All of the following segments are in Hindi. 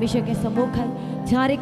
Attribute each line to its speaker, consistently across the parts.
Speaker 1: परमेश्वर के सम्मुख है, जहाँ एक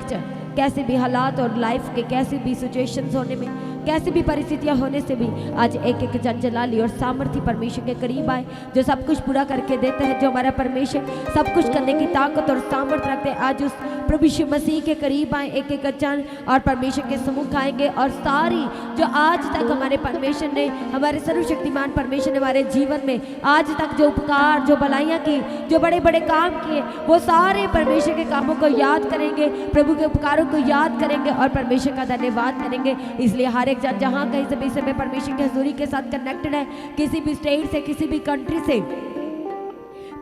Speaker 1: कैसे भी हालात और लाइफ के कैसे भी सिचुएशंस होने में, कैसी भी परिस्थितियां होने से भी आज एक एक जन जलाली और सामर्थ्य परमेश्वर के करीब आए, जो सब कुछ पूरा करके देता है। जो हमारा परमेश्वर सब कुछ करने की ताकत और सामर्थ्य रखते हैं, आज उस प्रभु यीशु मसीह के करीब आए, एक एक जन और परमेश्वर के सम्मुख आएंगे। और सारी जो आज तक हमारे परमेश्वर ने, हमारे सर्वशक्तिमान परमेश्वर ने हमारे जीवन में आज तक जो उपकार, जो भलाइयाँ की, जो बड़े बड़े काम किए, वो सारे परमेश्वर के कामों को याद करेंगे, प्रभु के उपकारों को याद करेंगे और परमेश्वर का धन्यवाद करेंगे। इसलिए हर एक जन जहाँ कहीं से भी समय परमेश्वर की हजूरी के साथ कनेक्टेड है, किसी भी स्टेट से, किसी भी कंट्री से,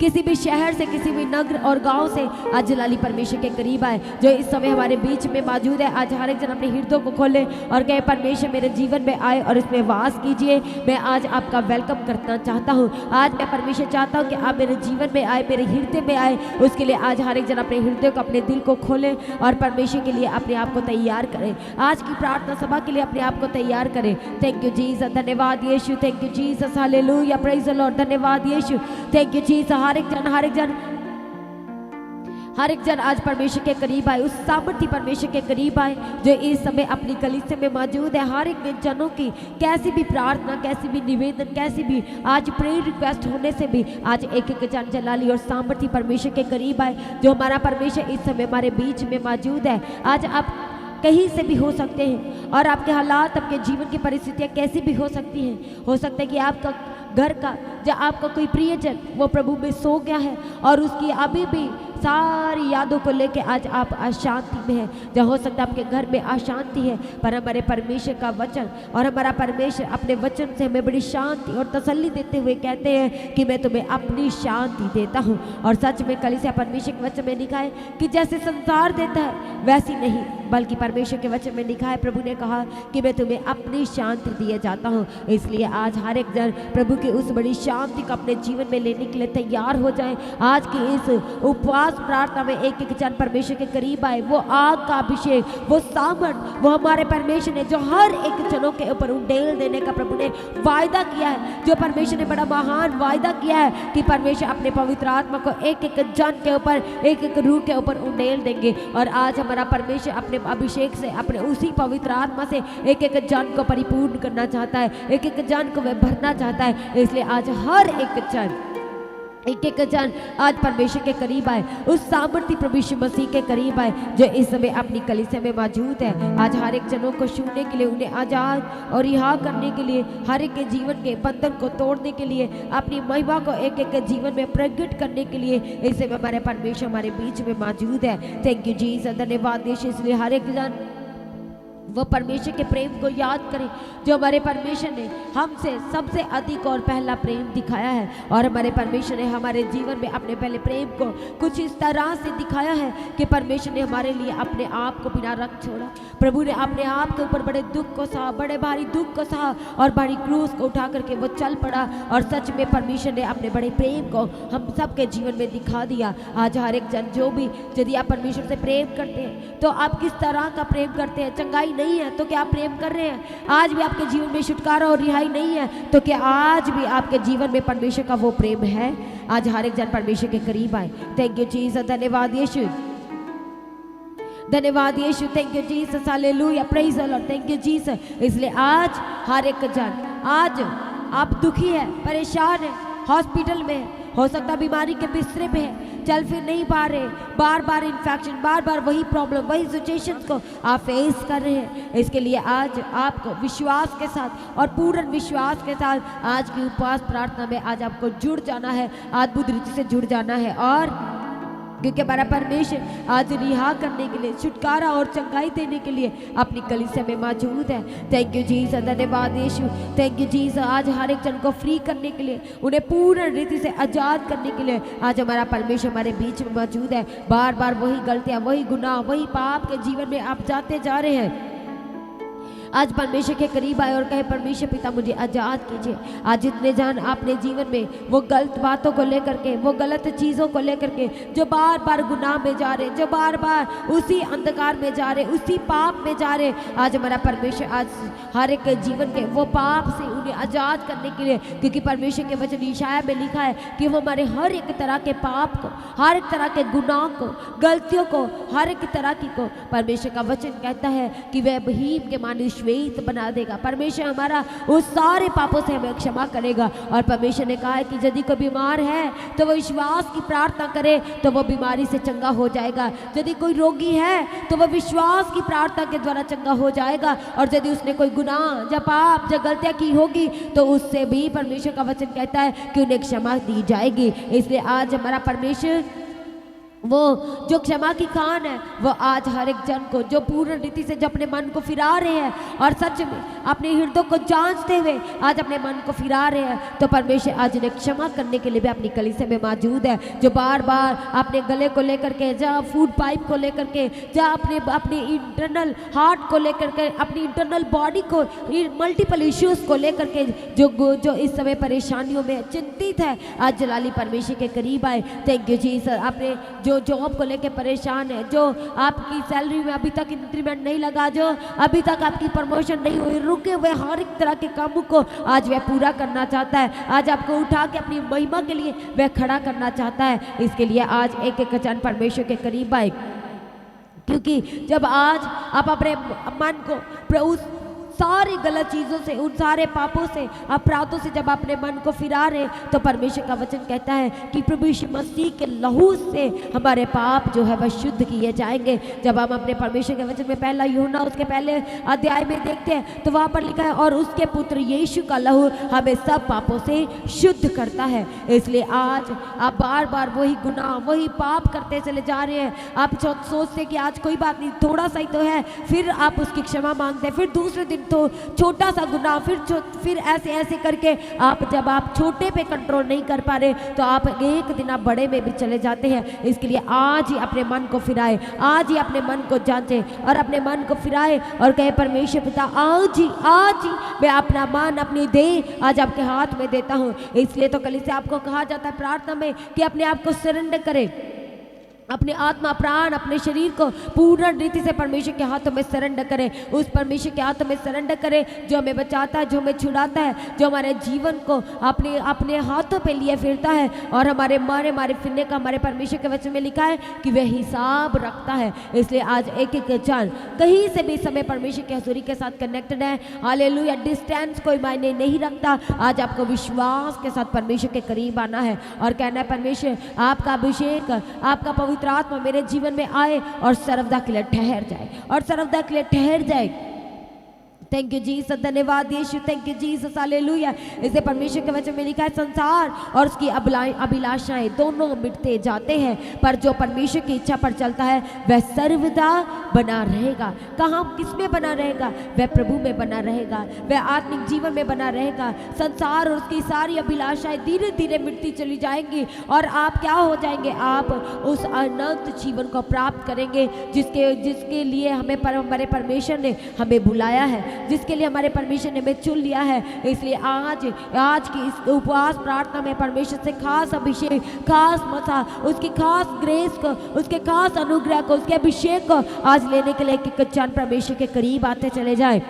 Speaker 1: किसी भी शहर से, किसी भी नगर और गांव से, आज जलाली परमेश्वर के करीब आए, जो इस समय हमारे बीच में मौजूद है। आज हर एक जन अपने हृदय को खोले और कहे, परमेश्वर मेरे जीवन में आए और इसमें वास कीजिए। मैं आज आपका वेलकम करना चाहता हूँ। आज मैं परमेश्वर चाहता हूँ कि आप मेरे जीवन में आए, मेरे हृदय में आए। उसके लिए आज हर एक जन अपने हृदय को, अपने दिल को खोले और परमेश्वर के लिए अपने आप को तैयार करें। आज की प्रार्थना सभा के लिए अपने आप को तैयार करें। थैंक यू जीसस, धन्यवाद यीशु, thank you Jesus, hallelujah, praise the Lord, धन्यवाद यीशु, थैंक यू जीसस। हर एक जन आज परमेश्वर के करीब आए, उस सामर्थ्य परमेश्वर के करीब आए जो इस समय अपनी कलीसिया में मौजूद है। हर एक जनों की कैसी भी प्रार्थना, कैसी भी निवेदन, कैसी भी आज प्रेयर रिक्वेस्ट होने से भी आज एक एक जन जलाली और सामर्थ्य परमेश्वर के करीब आए, जो हमारा परमेश्वर इस समय हमारे बीच में मौजूद है। आज आप कहीं से भी हो सकते हैं और आपके हालात, आपके जीवन की परिस्थितियाँ कैसी भी हो सकती हैं। हो सकता है कि आपका घर का, जब आपका कोई प्रियजन वो प्रभु में सो गया है और उसकी अभी भी सारी यादों को लेके आज आप अशांति में हैं। जहाँ हो सकता है आपके घर में अशांति है, पर हमारे परमेश्वर का वचन और हमारा परमेश्वर अपने वचन से हमें बड़ी शांति और तसल्ली देते हुए कहते हैं कि मैं तुम्हें अपनी शांति देता हूँ। और सच में कलीसिया परमेश्वर के वचन में लिखा है कि जैसे संसार देता है वैसी नहीं, बल्कि परमेश्वर के वचन में लिखा है, प्रभु ने कहा कि मैं तुम्हें अपनी शांति दिए जाता हूँ। इसलिए आज हर एक जन प्रभु की उस बड़ी शांति को अपने जीवन में लेने के लिए तैयार हो जाए। आज की इस उपवास प्रार्थना में एक एक जन परमेश्वर के करीब आए। वो आग का अभिषेक, वो सामर्थ, वो हमारे परमेश्वर ने जो हर एक जनों के ऊपर उंडेल देने का प्रभु ने वायदा किया है, जो परमेश्वर ने बड़ा महान वायदा किया है कि परमेश्वर अपने पवित्र आत्मा को एक एक जन के ऊपर, एक एक रूह के ऊपर उंडेल देंगे। और आज हमारा परमेश्वर अपने अभिषेक से, अपने उसी पवित्र आत्मा से एक एक जन को परिपूर्ण करना चाहता है, एक एक जन को वह भरना चाहता है। इसलिए आज हर एक जन, एक एक जन आज परमेश्वर के करीब आए, उस सामर्थ्य प्रभु यीशु मसीह के करीब आए जो इस समय अपनी कलीसिया में मौजूद है। आज हर एक जनों को छूने के लिए, उन्हें आजाद और रिहा करने के लिए, हर एक के जीवन के बंधन को तोड़ने के लिए, अपनी महिमा को एक एक के जीवन में प्रकट करने के लिए इस समय हमारे परमेश्वर हमारे बीच में मौजूद है। थैंक यू जीसस, धन्यवाद यीशु। इसलिए हर एक जन वो परमेश्वर के प्रेम को याद करें जो हमारे परमेश्वर ने हमसे सबसे अधिक और पहला प्रेम दिखाया है। और हमारे परमेश्वर ने हमारे जीवन में अपने पहले प्रेम को कुछ इस तरह से दिखाया है कि परमेश्वर ने हमारे लिए अपने आप को बिना रख छोड़ा। प्रभु ने अपने आप के ऊपर बड़े दुख को सहा, बड़े भारी दुख को सहा और बड़ी क्रूस को उठा करके वो चल पड़ा। और सच में परमेश्वर ने अपने बड़े प्रेम को हम सबके जीवन में दिखा दिया। आज हर एक जन जो भी, यदि आप परमेश्वर से प्रेम करते हैं तो आप किस तरह का प्रेम करते हैं? चंगाई नहीं है तो क्या आप प्रेम कर रहे हैं? आज भी आपके जीवन में छुटकारा और रिहाई नहीं है तो क्या आज भी आपके जीवन में परमेश्वर का वो प्रेम है? आज हर एक जन परमेश्वर के करीब आए। थैंक यू जीसस, धन्यवाद यीशु, धन्यवाद यीशु, thank you Jesus, hallelujah, praise the Lord, thank you Jesus. इसलिए आज हर एक जन, आज आप दुखी है, परेशान है, हॉस्पिटल में, हो सकता है बीमारी के बिस्तरे पे है, चल फिर नहीं पा रहे, बार बार इन्फेक्शन, बार बार वही प्रॉब्लम, वही सिचुएशंस को आप फेस कर रहे हैं। इसके लिए आज आपको विश्वास के साथ और पूर्ण विश्वास के साथ आज की उपवास प्रार्थना में आज आपको जुड़ जाना है, अद्भुत रीति से जुड़ जाना है। और क्योंकि हमारा परमेश्वर आज रिहा करने के लिए, छुटकारा और चंगाई देने के लिए अपनी कलीसिया में मौजूद है। थैंक यू जीसस, धन्यवाद यीशु, थैंक यू जीसस। आज हर एक जन को फ्री करने के लिए, उन्हें पूर्ण रीति से आजाद करने के लिए आज हमारा परमेश्वर हमारे बीच में मौजूद है। बार बार वही गलतियाँ, वही गुनाह, वही पाप के जीवन में आप जाते जा रहे हैं। आज परमेश्वर के करीब आए और कहे परमेश्वर पिता मुझे आज़ाद कीजिए। आज जितने जन आपने जीवन में वो गलत बातों को लेकर के, वो गलत चीज़ों को लेकर के जो बार बार गुनाह में जा रहे, जो बार बार उसी अंधकार में जा रहे, उसी पाप में जा रहे, आज हमारा परमेश्वर आज हर एक जीवन के वो पाप से उन्हें आज़ाद करने के लिए, क्योंकि परमेश्वर के वचन यशायाह में लिखा है कि वो हमारे हर एक तरह के पाप को, हर एक तरह के गुनाह को, गलतियों को, हर एक तरह की को परमेश्वर का वचन कहता है कि वह बहीम के माने श्वेत बना देगा। परमेश्वर हमारा उस सारे पापों से हमें क्षमा करेगा। और परमेश्वर ने कहा है कि यदि कोई बीमार है तो वो विश्वास की प्रार्थना करे तो वो बीमारी से चंगा हो जाएगा। यदि कोई रोगी है तो वह विश्वास की प्रार्थना के द्वारा चंगा हो जाएगा। और यदि उसने कोई गुनाह या पाप या गलतियाँ की होगी तो उससे भी परमेश्वर का वचन कहता है कि उन्हें क्षमा दी जाएगी। इसलिए आज हमारा परमेश्वर वो जो क्षमा की खान है वो आज हर एक जन को जो पूर्ण रीति से जो अपने मन को फिरा रहे हैं और सच में अपने हृदय को जांचते हुए आज अपने मन को फिरा रहे हैं, तो परमेश्वर आज उन्हें क्षमा करने के लिए भी अपनी कलीसिया में मौजूद है। जो बार बार अपने गले को लेकर के, जहाँ फूड पाइप को लेकर के, जहाँ अपने इंटरनल हार्ट को लेकर के, अपनी इंटरनल बॉडी को, मल्टीपल इश्यूज़ को लेकर के जो इस समय परेशानियों में चिंतित है, आज जलाली परमेश्वर के करीब आए। Thank you ji sir. आपने जो जॉब को लेके परेशान है, जो आपकी सैलरी में अभी तक इंक्रीमेंट नहीं लगा, जो अभी तक आपकी प्रमोशन नहीं हुई, रुके हुए हर एक तरह के कामों को आज वह पूरा करना चाहता है। आज आपको उठा के अपनी महिमा के लिए वह खड़ा करना चाहता है। इसके लिए आज एक एक जन परमेश्वर के करीब आए, क्योंकि जब आज आप अपने मन को उस सारी गलत चीज़ों से, उन सारे पापों से, अपराधों से जब अपने मन को फिरा रहे, तो परमेश्वर का वचन कहता है कि प्रभु यीशु मसीह के लहू से हमारे पाप जो है वह शुद्ध किए जाएंगे। जब हम अपने परमेश्वर के वचन में पहला यूहन्ना उसके पहले अध्याय में देखते हैं तो वहाँ पर लिखा है और उसके पुत्र यीशु का लहू हमें सब पापों से शुद्ध करता है। इसलिए आज आप बार बार वही गुनाह, वही पाप करते चले जा रहे हैं। आप सोचते कि आज कोई बात नहीं, थोड़ा सा ही तो है, फिर आप उसकी क्षमा मांगते हैं, फिर दूसरे दिन तो छोटा सा गुनाह, फिर ऐसे ऐसे करके जब आप छोटे पे कंट्रोल नहीं कर पा रहे तो आप एक दिन आप बड़े में भी चले जाते हैं। इसके लिए आज ही अपने मन को फिराए, आज ही अपने मन को जांचे और अपने मन को फिराए और कहे परमेश्वर पिता आज ही मैं अपना मन, अपनी देह आज आपके हाथ में देता हूँ। इसलिए तो कलीसिया से आपको कहा जाता है प्रार्थना में कि अपने आप को सरेंडर करें, अपने आत्मा, प्राण, अपने शरीर को पूर्ण रीति से परमेश्वर के हाथों में सरेंडर करें। उस परमेश्वर के हाथों में सरेंडर करें जो हमें बचाता है, जो हमें छुड़ाता है, जो हमारे जीवन को अपने हाथों पे लिए फिरता है और हमारे फिरने का हमारे परमेश्वर के वचन में लिखा है कि वह हिसाब रखता है। इसलिए आज एक एक जन कहीं से भी समय परमेश्वर के हजूरी के साथ कनेक्टेड है। हालेलुया। डिस्टेंस कोई मायने नहीं रखता। आज आपको विश्वास के साथ परमेश्वर के करीब आना है और कहना है परमेश्वर आपका अभिषेक, आपका पवित्र आत्मा मेरे जीवन में आए और सर्वदा के लिए ठहर जाए, और सर्वदा के लिए ठहर जाए। थैंक यू जीसस, धन्यवाद यीशु, थैंक यू जीसस, हालेलुया। इसे परमेश्वर के वचन में लिखा है संसार और उसकी अभिलाषाएं दोनों मिटते जाते हैं, पर जो परमेश्वर की इच्छा पर चलता है वह सर्वदा बना रहेगा। कहाँ, किसमें बना रहेगा? वह प्रभु में बना रहेगा, वह आत्मिक जीवन में बना रहेगा। संसार और उसकी सारी अभिलाषाएं धीरे धीरे मिटती चली जाएंगी और आप क्या हो जाएंगे? आप उस अनंत जीवन को प्राप्त करेंगे जिसके लिए हमारे परमेश्वर ने हमें बुलाया है, जिसके लिए हमारे परमेश्वर ने हमें चुन लिया है। इसलिए आज की इस उपवास प्रार्थना में परमेश्वर से खास अभिषेक, खास मसा, उसकी खास ग्रेस को, उसके खास अनुग्रह को, उसके अभिषेक को आज लेने के लिए कि जन परमेश्वर के करीब आते चले जाए।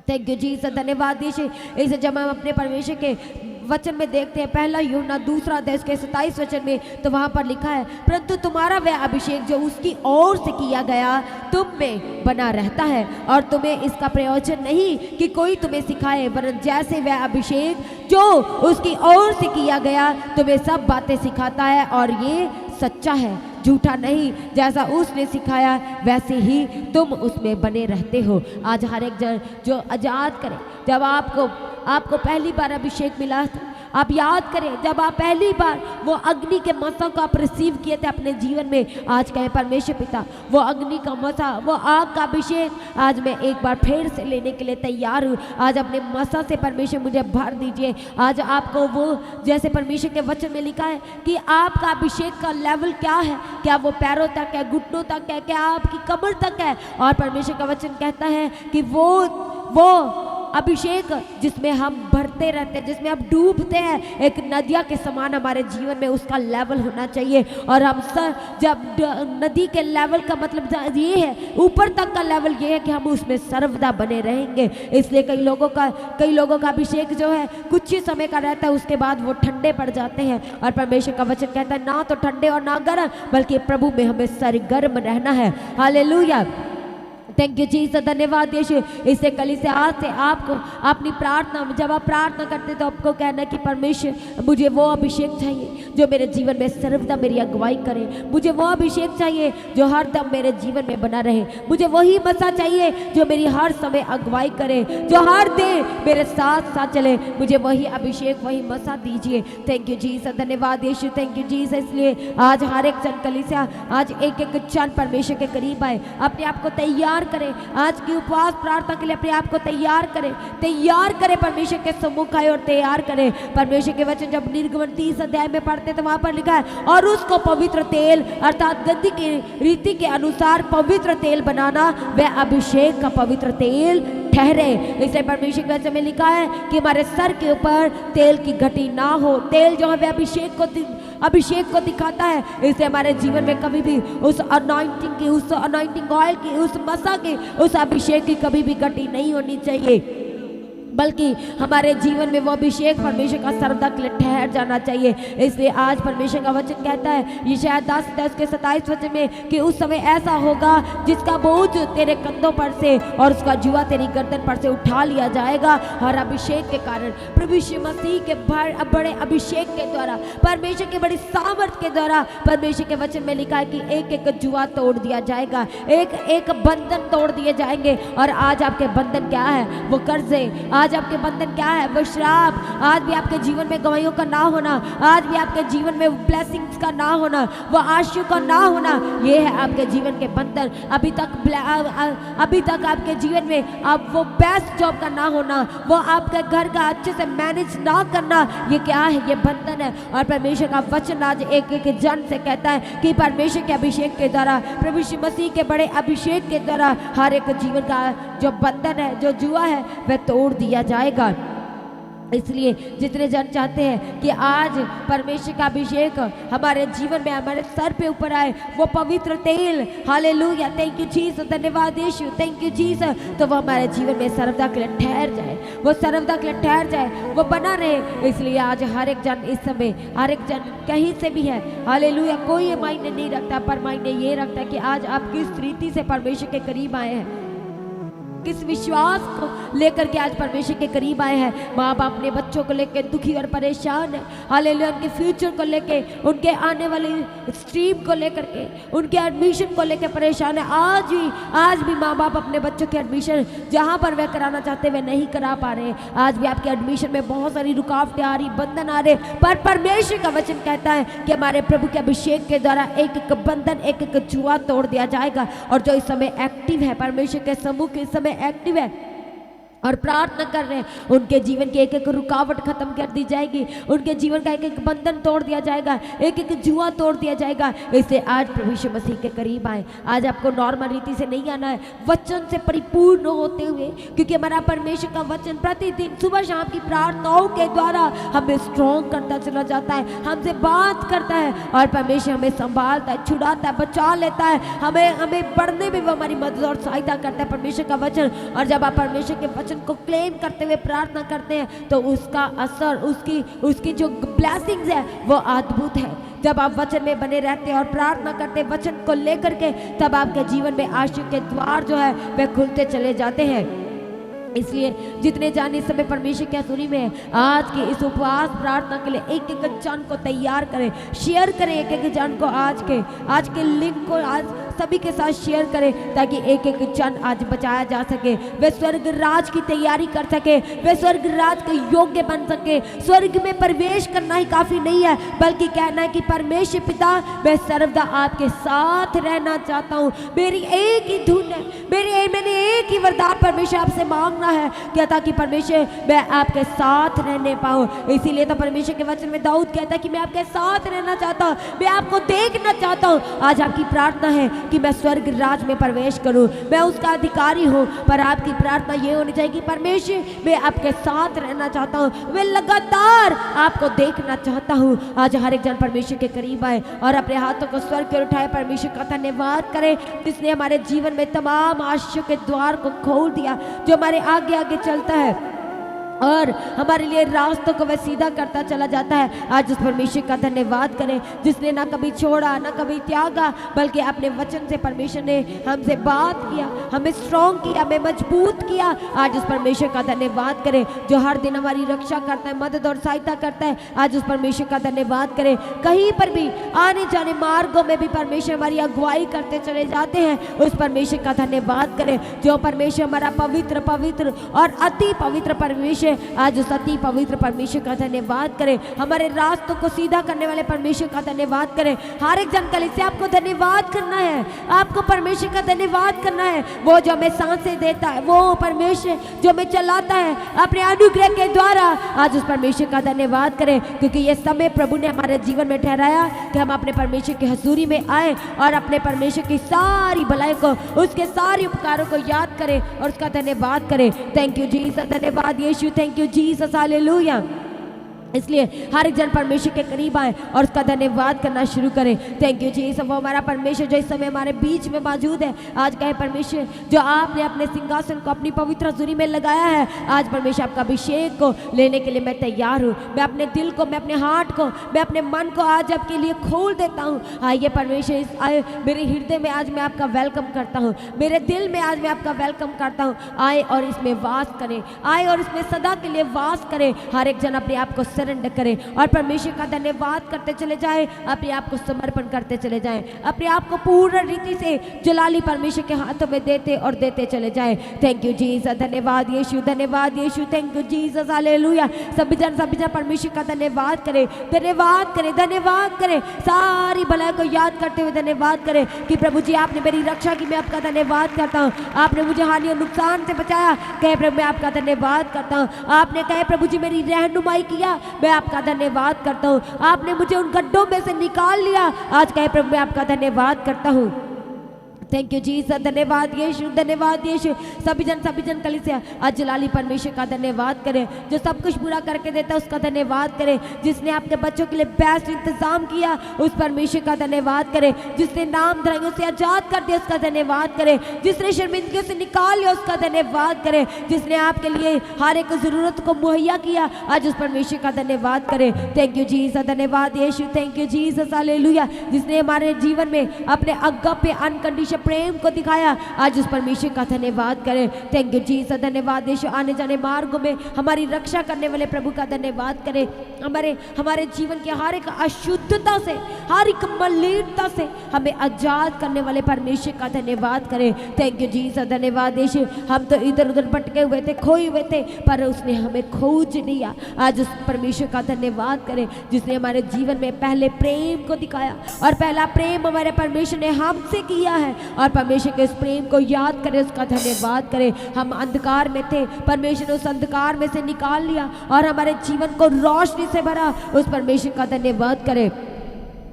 Speaker 1: थैंक यू जीसस, धन्यवाद यीशु। इसे जब हम अपने परमेश्वर के वचन में देखते हैं पहला यूहन्ना 2 अध्याय के 27 वचन में, तो वहाँ पर लिखा है परंतु तुम्हारा वह अभिषेक जो उसकी ओर से किया गया तुम में बना रहता है और तुम्हें इसका प्रयोजन नहीं कि कोई तुम्हें सिखाए, वरन जैसे वह अभिषेक जो उसकी ओर से किया गया तुम्हें सब बातें सिखाता है और ये सच्चा है, झूठा नहीं। जैसा उसने सिखाया वैसे ही तुम उसमें बने रहते हो। आज हर एक जन जो आजाद करे, जब आपको पहली बार अभिषेक मिला था आप याद करें जब आप पहली बार वो अग्नि के मसा को आप रिसीव किए थे अपने जीवन में, आज कहे परमेश्वर पिता वो अग्नि का मसा, वो आग का अभिषेक आज मैं एक बार फिर से लेने के लिए तैयार हूँ। आज अपने मसा से परमेश्वर मुझे भर दीजिए। आज आपको वो जैसे परमेश्वर के वचन में लिखा है कि आपका अभिषेक का लेवल क्या है, क्या वो पैरों तक है, घुटनों तक है, क्या आपकी कमर तक है। और परमेश्वर का वचन कहता है कि वो अभिषेक जिसमें हम भरते रहते हैं, जिसमें हम डूबते हैं, एक नदिया के समान हमारे जीवन में उसका लेवल होना चाहिए। और हम जब नदी के लेवल का मतलब ये है, ऊपर तक का लेवल ये है कि हम उसमें सर्वदा बने रहेंगे। इसलिए कई लोगों का अभिषेक जो है कुछ ही समय का रहता है, उसके बाद वो ठंडे पड़ जाते हैं। और परमेश्वर का वचन कहता है ना तो ठंडे और ना गर्म, बल्कि प्रभु में हमें सरगर्म रहना है। हालेलुया, थैंक यू जीसस, धन्यवाद यीशु। इससे कलीसिया आज से आपको अपनी प्रार्थना, जब आप प्रार्थना करते तो आपको कहना कि परमेश्वर मुझे वो अभिषेक चाहिए जो मेरे जीवन में सर्वदा मेरी अगुवाई करे। मुझे वो अभिषेक चाहिए जो हर दम मेरे जीवन में बना रहे। मुझे वही मसा चाहिए जो मेरी हर समय अगुवाई करे, जो हर दिन मेरे साथ साथ चले। मुझे वही अभिषेक, वही मसा दीजिए। थैंक यू जीसस, धन्यवाद यीशु, थैंक यू जीसस। इसलिए आज हर एक जन कलीसिया, आज एक एक जन परमेश्वर के करीब आए, अपने आप को तैयार करें। आज की उपवास प्रार्थना के लिए अपने आप को तैयार करें, परमेश्वर के सम्मुख आए और तैयार करें। परमेश्वर के वचन जब निर्गमन 30 अध्याय में पढ़ते तो वहां पर लिखा है और उसको पवित्र तेल अर्थात गद्दी की रीति के अनुसार पवित्र तेल बनाना, वह अभिषेक का पवित्र तेल ठहरे। इसलिए परमेश्वर के वचन में लिखा है कि हमारे सर के ऊपर तेल की घटी ना हो। तेल जो है अभिषेक को दिखाता है। इसलिए हमारे जीवन में कभी भी उस अनॉइंटिंग ऑयल की, उस मसा की, उस अभिषेक की कभी भी घटी नहीं होनी चाहिए, बल्कि हमारे जीवन में वो अभिषेक परमेश्वर का सर्वदा के लिए ठहर जाना चाहिए। इसलिए आज परमेश्वर का वचन कहता है यशायाह 10 के 27 वचन में कि उस समय ऐसा होगा जिसका बोझ तेरे कंधों पर से और उसका जुआ तेरी गर्दन पर से उठा लिया जाएगा। और अभिषेक के कारण, प्रभु यीशु मसीह के बड़े अभिषेक के द्वारा, परमेश्वर के बड़ी सामर्थ के द्वारा, परमेश्वर के वचन में लिखा है कि एक एक जुआ तोड़ दिया जाएगा, एक एक बंधन तोड़ दिए जाएंगे। और आज आपके बंधन क्या है? वो कर्जे। आज आपके बंधन क्या है? वो श्राप। आज भी आपके जीवन में गवाहियों का ना होना, आज भी आपके जीवन में ब्लेसिंग्स का ना होना, वो आशीष का ना होना, ये है आपके जीवन के बंधन। अभी तक आपके जीवन में अब वो बेस्ट जॉब का ना होना, वो आपके घर का अच्छे से मैनेज ना करना, ये क्या है? ये बंधन है। और परमेश्वर का वचन आज एक एक जन से कहता है कि परमेश्वर के अभिषेक के द्वारा, प्रभु यीशु मसीह के बड़े अभिषेक के द्वारा हर एक जीवन का जो बंधन है, जो जुआ है, वह तोड़ दिया जाएगा। इसलिए जितने जन चाहते हैं कि आज परमेश्वर का अभिषेक हमारे जीवन में, हमारे सर पे ऊपर आए, वो पवित्र तेल, हालेलुया, थैंक यू जीसस, धन्यवाद यीशु, थैंक यू जीसस, तो वो हमारे जीवन में सर्वदा के लिए ठहर जाए, वो सर्वदा के लिए ठहर जाए, वो बना रहे। इसलिए आज हर एक जन इस समय, हर एक जन कहीं से भी है, हालेलुया, कोई ये मायने नहीं रखता, पर मायने ये रखता है कि आज आप किस रीति से परमेश्वर के करीब आए हैं, किस विश्वास को लेकर के आज परमेश्वर के करीब आए हैं। माँ बाप अपने बच्चों को लेकर दुखी और परेशान है, हालेलुया, उनके फ्यूचर को लेके, उनके आने वाली स्ट्रीम को लेकर के, उनके एडमिशन को लेकर परेशान है। आज भी माँ बाप अपने बच्चों के एडमिशन जहाँ पर वे कराना चाहते वे नहीं करा पा रहे। आज भी आपके एडमिशन में बहुत सारी रुकावटें आ रही, बंधन आ रहे, पर परमेश्वर का वचन कहता है कि हमारे प्रभु के अभिषेक के द्वारा एक एक बंधन, एक एक जुआ तोड़ दिया जाएगा। और जो इस समय एक्टिव है, परमेश्वर के समूह के इस समय एक्टिव है और प्रार्थना कर रहे हैं, उनके जीवन की एक एक रुकावट खत्म कर दी जाएगी, उनके जीवन का एक एक बंधन तोड़ दिया जाएगा, एक एक जुआ तोड़ दिया जाएगा। इसलिए आज प्रभु यीशु मसीह के करीब आए। आज आपको नॉर्मल रीति से नहीं आना है, वचन से परिपूर्ण होते हुए, क्योंकि हमारा परमेश्वर का वचन प्रतिदिन सुबह शाम की प्रार्थनाओं के द्वारा हमें स्ट्रॉन्ग करता चला जाता है, हमसे बात करता है और परमेश्वर हमें संभालता है, छुड़ाता है, बचा लेता है, हमें बढ़ने में वो हमारी मदद और सहायता करता है परमेश्वर का वचन। और जब आप परमेश्वर के वचन को क्लेम करते हुए प्रार्थना करते हैं तो उसका असर, उसकी जो ब्लेसिंग्स है वो अद्भुत है। जब आप वचन में बने रहते हैं और प्रार्थना करते हैं वचन को लेकर के, तब आपके जीवन में आशीष के द्वार जो है वे खुलते चले जाते हैं। इसलिए जितने जान इस समय परमेश्वर की हज़ूरी में है, आज की इस उपवास प्रार्थना के लिए एक एक जन को तैयार करें, शेयर करें एक एक जन को, आज के लिंक को आज सभी के साथ शेयर करें ताकि एक एक जन आज बचाया जा सके, वे स्वर्ग राज की तैयारी कर सके, वे स्वर्ग राज के योग्य बन सके। स्वर्ग में प्रवेश करना ही काफ़ी नहीं है, बल्कि कहना है कि परमेश्वर पिता मैं सर्वदा आपके साथ रहना चाहता हूँ। मेरी एक ही धुन है, मैंने एक ही वरदान परमेश्वर आपसे मांगना है क्या, ताकि परमेश्वर मैं आपके साथ रहने पाऊँ। इसीलिए तो परमेश्वर के वचन में दाऊद कहता है कि मैं आपके साथ रहना चाहता हूँ, मैं आपको देखना चाहता हूँ। आज आपकी प्रार्थना है कि मैं स्वर्ग राज में प्रवेश करूँ, मैं उसका अधिकारी हूँ, पर आपकी प्रार्थना ये होनी चाहिए कि परमेश्वर मैं आपके साथ रहना चाहता हूँ, मैं लगातार आपको देखना चाहता हूँ। आज हर एक जन परमेश्वर के करीब आए और अपने हाथों को स्वर्ग की ओर उठाए, परमेश्वर का धन्यवाद करें जिसने हमारे जीवन में तमाम आशीषों के द्वार को खोल दिया, जो हमारे आगे आगे चलता है और हमारे लिए रास्तों को वह सीधा करता चला जाता है। आज उस परमेश्वर का धन्यवाद करें जिसने ना कभी छोड़ा ना कभी त्यागा, बल्कि अपने वचन से परमेश्वर ने हमसे बात किया, हमें स्ट्रॉन्ग किया, हमें मजबूत किया। आज उस परमेश्वर का धन्यवाद करें जो हर दिन हमारी रक्षा करता है, मदद और सहायता करता है। आज उस परमेश्वर का धन्यवाद करें, कहीं पर भी आने जाने मार्गों में भी परमेश्वर हमारी अगुवाई करते चले जाते हैं। उस परमेश्वर का धन्यवाद करें जो परमेश्वर हमारा पवित्र पवित्र और अति पवित्र परमेश्वर, आज उस अति पवित्र परमेश्वर का धन्यवाद करें। हमारे रास्तों को सीधा करने वाले परमेश्वर का धन्यवाद करें। हर एक जन कलीसिया आपको धन्यवाद करना है, आपको परमेश्वर का धन्यवाद करना है। वो जो हमें सांसें देता है, वो परमेश्वर जो हमें चलाता है अपने अनुग्रह के द्वारा, आज उस परमेश्वर का धन्यवाद करें, क्योंकि ये समय प्रभु ने हमारे जीवन में ठहराया कि हम अपने परमेश्वर की हजूरी में आए और अपने परमेश्वर की सारी भलाई को, उसके सारे उपकारों को याद करें और उसका धन्यवाद करें। थैंक यू जीसस, धन्यवाद यीशु, थैंक यू जीसस, हालेलुया। इसलिए हर एक जन परमेश्वर के करीब आए और उसका धन्यवाद करना शुरू करें। थैंक यू जीसस, वो हमारा परमेश्वर जो इस समय हमारे बीच में मौजूद है। आज कहे परमेश्वर जो आपने अपने सिंहासन को अपनी पवित्र हजूरी में लगाया है, आज परमेश्वर आपका अभिषेक को लेने के लिए मैं तैयार हूँ। मैं अपने दिल को, मैं अपने हार्ट को, मैं अपने मन को आज आपके लिए खोल देता हूँ। आइए परमेश्वर, आए मेरे हृदय में आज मैं आपका वेलकम करता हूँ, मेरे दिल में आज मैं आपका वेलकम करता हूँ। आए और इसमें वास करें, आए और इसमें सदा के लिए वास करें। हर एक जन अपने आप को सरेंडर करें और परमेश्वर का धन्यवाद करते चले जाएं, अपने आप को समर्पण करते चले जाएं, अपने आप को पूर्ण रीति से जलाली परमेश्वर के हाथों में देते और देते चले जाएं। थैंक यू जीसस, धन्यवाद यीशु, धन्यवाद यीशु, थैंक यू जीसस, हालेलुया। सभी जन परमेश्वर का धन्यवाद करें, धन्यवाद करें, धन्यवाद करें, सारी भलाई को याद करते हुए धन्यवाद करें कि प्रभु जी आपने मेरी रक्षा की, मैं आपका धन्यवाद करता हूँ। आपने मुझे हानि और नुकसान से बचाया, कहे प्रभु मैं आपका धन्यवाद करता हूँ। आपने कहे प्रभु जी मेरी रहनुमाई किया, मैं आपका धन्यवाद करता हूँ। आपने मुझे उन गड्ढों में से निकाल लिया, आज कहे प्रभु मैं आपका धन्यवाद करता हूँ। थैंक यू जीसस, धन्यवाद यीशु, धन्यवाद यीशु। सभी जन कलीसिया आज जलाली परमेश्वर का धन्यवाद करें जो सब कुछ पूरा करके देता है, उसका धन्यवाद करें। जिसने अपने बच्चों के लिए बेस्ट इंतजाम किया, उस परमेश्वर का धन्यवाद करें। जिसने नाम धराइयों से आजाद कर दिया, उसका धन्यवाद करें। जिसने शर्मिंदगी से निकाल लिया, उसका धन्यवाद करें। जिसने आपके लिए हर एक जरूरत को मुहैया किया, आज उस परमेश्वर का धन्यवाद करें। थैंक यू जीसस, धन्यवाद यीशु, थैंक यू जीसस, हालेलुया। जिसने हमारे जीवन में अपने अगप्य अनकंडीशनल प्रेम को दिखाया, आज उस परमेश्वर का धन्यवाद करें। थैंक यू जीसस, धन्यवाद यीशु। आने जाने मार्गों में हमारी रक्षा करने वाले प्रभु का धन्यवाद करें। हमारे जीवन की हर एक अशुद्धता से, हर एक मलिनता से हमें आजाद करने वाले परमेश्वर का धन्यवाद करें। थैंक यू जीसस, धन्यवाद यीशु। हम तो इधर उधर भटके हुए थे, खोए हुए थे, पर उसने हमें खोज लिया। आज उस परमेश्वर का धन्यवाद करें जिसने हमारे जीवन में पहले प्रेम को दिखाया और पहला प्रेम हमारे परमेश्वर ने हमसे किया है, और परमेश्वर के इस प्रेम को याद करें, उसका धन्यवाद करें। हम अंधकार में थे, परमेश्वर ने उस अंधकार में से निकाल लिया और हमारे जीवन को रोशनी से भरा, उस परमेश्वर का धन्यवाद करें।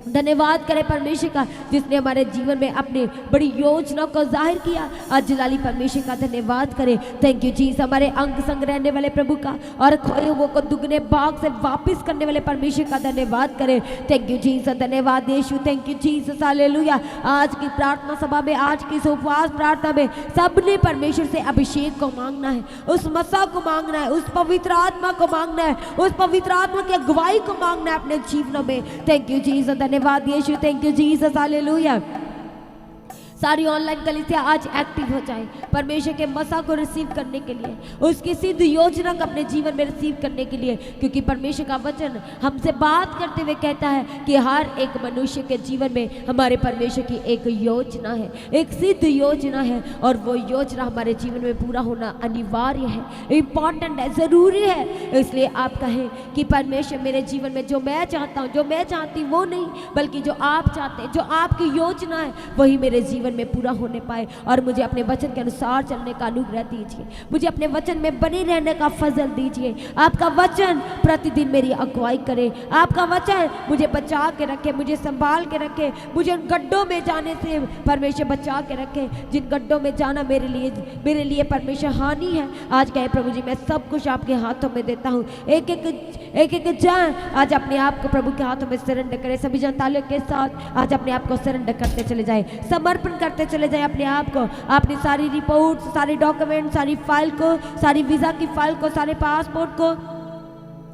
Speaker 1: धन्यवाद करें परमेश्वर का जिसने हमारे जीवन में अपनी बड़ी योजना को जाहिर किया। आज जलाली परमेश्वर का धन्यवाद करें। थैंक यू जीसस, हमारे अंग संग रहने वाले प्रभु का और खोए हुए को दुगने भाग से वापस करने वाले परमेश्वर का धन्यवाद करें। थैंक यू जीसस, धन्यवाद यीशु, थैंक यू जीसस, हालेलुया। आज की प्रार्थना सभा में, आज की उपवास प्रार्थना में सबने परमेश्वर से अभिषेक को मांगना है, उस मसा को मांगना है, उस पवित्र आत्मा को मांगना है, उस पवित्र आत्मा की अगुवाई को मांगना है अपने जीवनों में। थैंक यू जीसस, धन्यवाद यीशु, थैंक यू जीसस, हालेलुया। सारी ऑनलाइन कलीसिया आज एक्टिव हो जाए परमेश्वर के मसा को रिसीव करने के लिए, उसकी सिद्ध योजना को अपने जीवन में रिसीव करने के लिए, क्योंकि परमेश्वर का वचन हमसे बात करते हुए कहता है कि हर एक मनुष्य के जीवन में हमारे परमेश्वर की एक योजना है, एक सिद्ध योजना है, और वो योजना हमारे जीवन में पूरा होना अनिवार्य है, इम्पॉर्टेंट है, ज़रूरी है। इसलिए आप कहें कि परमेश्वर मेरे जीवन में जो मैं चाहता हूँ, जो मैं चाहती वो नहीं, बल्कि जो आप चाहते हैं, जो आपकी योजना है, वही मेरे जीवन में पूरा होने पाए, और मुझे अपने वचन के अनुसार चलने का अनुग्रह दीजिए, मुझे अपने वचन में बने रहने का फजल दीजिए। आपका वचन प्रतिदिन मेरी अगुवाई करे, आपका वचन मुझे बचा के रखे, मुझे संभाल के रखे, मुझे उन गड्ढों में जाने से परमेश्वर बचा के रखे जिन गड्ढों में जाना मेरे लिए परमेश्वर हानि है। आज कहे प्रभु जी मैं सब कुछ आपके हाथों में देता हूँ, एक एक जान आज अपने आप को प्रभु के हाथों में सरेंडर करें। सभी जन तालियों के साथ आज अपने आप को सरेंडर करते चले जाए, समर्पण करते चले जाए अपने आप को, अपनी सारी रिपोर्ट, सारे डॉक्यूमेंट, सारी फाइल को, सारी वीज़ा की फाइल को, सारे पासपोर्ट को,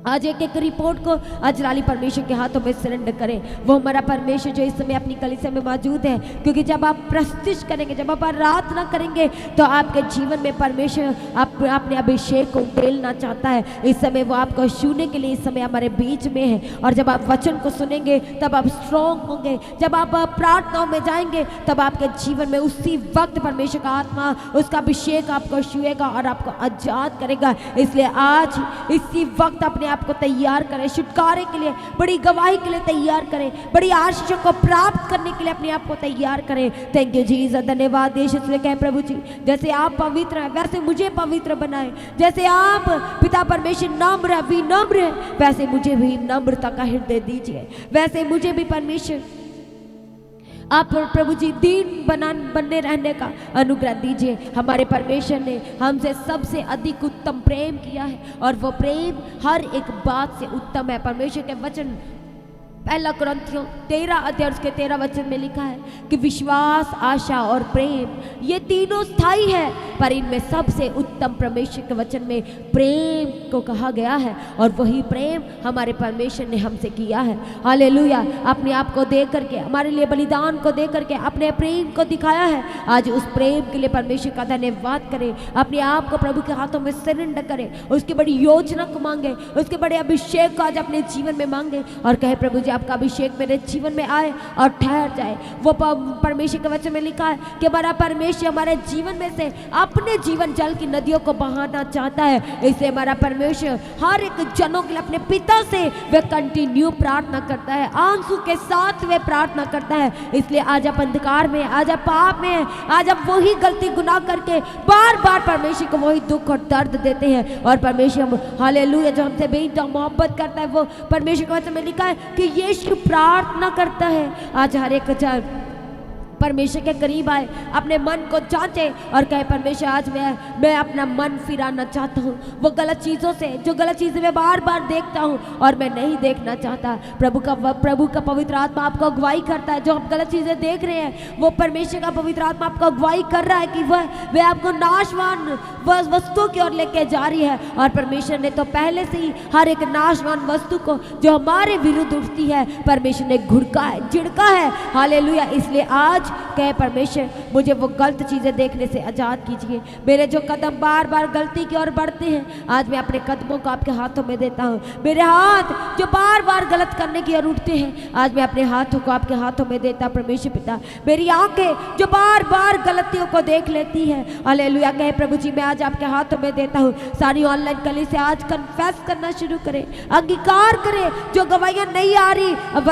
Speaker 1: आज एक एक रिपोर्ट को आज लाली परमेश्वर के हाथों में सरेंडर करें। वो हमारा परमेश्वर जो इस समय अपनी कलीसिया में मौजूद है, क्योंकि जब आप प्रस्तिश करेंगे, जब आप आराधना करेंगे, तो आपके जीवन में परमेश्वर अपने अभिषेक को उड़ेलना चाहता है। इस समय वो आपको छूने के लिए इस समय हमारे बीच में है, और जब आप वचन को सुनेंगे तब आप स्ट्रॉन्ग होंगे, जब आप प्रार्थनाओं में जाएंगे तब आपके जीवन में उसी वक्त परमेश्वर का आत्मा, उसका अभिषेक आपको छुएगा और आपको आजाद करेगा। इसलिए आज इसी वक्त अपने आपको तैयार करें छुटकारे के लिए, बड़ी गवाही के लिए तैयार करें, बड़ी आशीषों को प्राप्त करने के लिए अपने आप को तैयार करें। थैंक यू जीसस, धन्यवाद देश इसलिए कहें प्रभु जी जैसे आप पवित्र हैं वैसे मुझे पवित्र बनाए, जैसे आप पिता परमेश्वर नम्र है, विनम्र है, वैसे मुझे भी नम्रता का हृदय दीजिए, वैसे मुझे भी परमेश्वर आप प्रभु जी दीन बनने रहने का अनुग्रह दीजिए। हमारे परमेश्वर ने हमसे सबसे अधिक उत्तम प्रेम किया है, और वो प्रेम हर एक बात से उत्तम है। परमेश्वर के वचन पहला कुरिन्थियों 13 अध्याय उसके 13 वचन में लिखा है कि विश्वास, आशा और प्रेम ये तीनों स्थायी है, पर इनमें सबसे उत्तम परमेश्वर के वचन में प्रेम को कहा गया है, और वही प्रेम हमारे परमेश्वर ने हमसे किया है। हालेलुया, अपने आप को दे करके, हमारे लिए बलिदान को दे करके अपने प्रेम को दिखाया है। आज उस प्रेम के लिए परमेश्वर का धन्यवाद करें, अपने आप को प्रभु के हाथों में सरेंडर करें, उसकी बड़ी योजना को मांगे, उसके बड़े अभिषेक को आज अपने जीवन में मांगे, और कहे प्रभु जी आपका अभिषेक मेरे जीवन में आए और ठहर जाए। वो परमेश्वर के वचन में लिखा है कि हमारा परमेश्वर हमारे जीवन में से अपने जीवन जल की नदियों को बहाना चाहता है। इसलिए हमारा परमेश्वर हर एक जनों के लिए अपने पिता से वे कंटिन्यू प्रार्थना करता है, आंसू के साथ वे प्रार्थना करता है। इसलिए आज आप अंधकार में, आज आप पाप में, आज आप वही गलती गुनाह करके बार बार परमेश्वर को वही दुख और दर्द देते हैं, और परमेश्वर हालेलुया जो हमसे बेइंतहा मोहब्बत करता है, वो परमेश्वर के वचन में लिखा है कि यीशु प्रार्थना करता है आज हर एक परमेश्वर के करीब आए, अपने मन को जांचे और कहे परमेश्वर आज मैं अपना मन फिराना चाहता हूँ वो गलत चीज़ों से, जो गलत चीज़ें मैं बार बार देखता हूँ और मैं नहीं देखना चाहता। प्रभु का पवित्र आत्मा आपको अगुवाई करता है। जो आप गलत चीज़ें देख रहे हैं वो परमेश्वर का पवित्र आत्मा आपको अगुवाई कर रहा है कि वह आपको नाशवान वस्तुओं की ओर लेके जा रही है, और परमेश्वर ने तो पहले से ही हर एक नाशवान वस्तु को जो हमारे विरुद्ध उठती है परमेश्वर ने घुड़का है, झिड़का है। हालेलुया, इसलिए आज कहे परमेश्वर मुझे वो गलत चीज़ें देखने से आज़ाद कीजिए। मेरे जो कदम बार बार गलती की ओर बढ़ते हैं आज मैं अपने कदमों को आपके हाथों में देता हूँ। मेरे हाथ जो बार बार गलत करने की ओर उठते हैं आज मैं अपने हाथों को आपके हाथों में देता हूँ। परमेश्वर पिता, मेरी आंखें जो बार बार गलतियों को देख लेती है, हालेलुया कहे प्रभु जी मैं आज आपके हाथों में देता हूँ। सारी ऑनलाइन कली से आज कन्फेस करना शुरू करें, अंगीकार करें। जो गवाहियाँ नहीं आ रही अब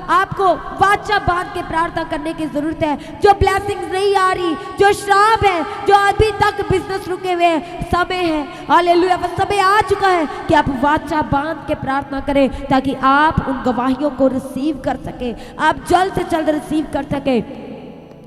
Speaker 1: आपको वाचा बांध के प्रार्थना करने की जरूरत है। जो ब्लेसिंग्स नहीं आ रही, जो श्राप है, जो अभी तक बिजनेस रुके हुए समय है, हालेलुया वो समय आ चुका है कि आप वाचा बांध के प्रार्थना करें ताकि आप उन गवाहियों को रिसीव कर सके, आप जल्द से जल्द रिसीव कर सके।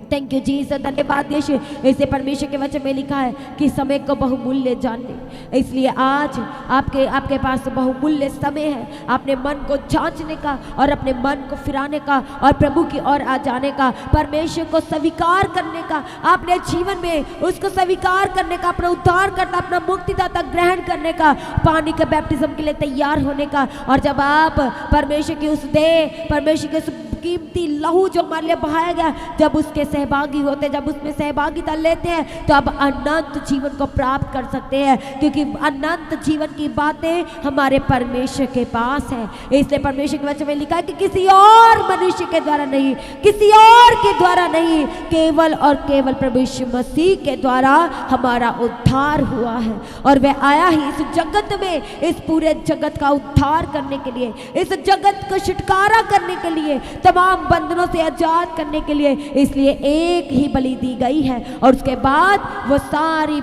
Speaker 1: थैंक यू जीसस, धन्यवाद यीशु। इसे परमेश्वर के वचन में लिखा है कि समय को बहुमूल्य जानने, इसलिए आज आपके पास बहुमूल्य समय है अपने मन को जांचने का और अपने मन को फिराने का और प्रभु की ओर आ जाने का, परमेश्वर को स्वीकार करने का, अपने जीवन में उसको स्वीकार करने का, अपना उद्धार करना, अपना मुक्तिदाता ग्रहण करने का, पानी के बैप्टिज्म के लिए तैयार होने का। और जब आप परमेश्वर की उस देह, परमेश्वर कीमती लहू जो हमारे लिए बहाया गया, जब उसके सहभागी होते हैं, जब उसमें सहभागिता लेते हैं, तो अब अनंत जीवन को प्राप्त कर सकते हैं, क्योंकि अनंत जीवन की बातें हमारे परमेश्वर के पास है। इसलिए परमेश्वर के वचन में लिखा है कि किसी और मनुष्य के द्वारा नहीं, किसी और के द्वारा नहीं, केवल और केवल प्रभु यीशु मसीह के द्वारा हमारा उद्धार हुआ है। और वह आया ही इस जगत में, इस पूरे जगत का उद्धार करने के लिए, इस जगत को छुटकारा करने के लिए, तमाम बंधनों से आजाद करने के लिए। इसलिए एक ही बलि दी गई है, और उसके बाद वो सारी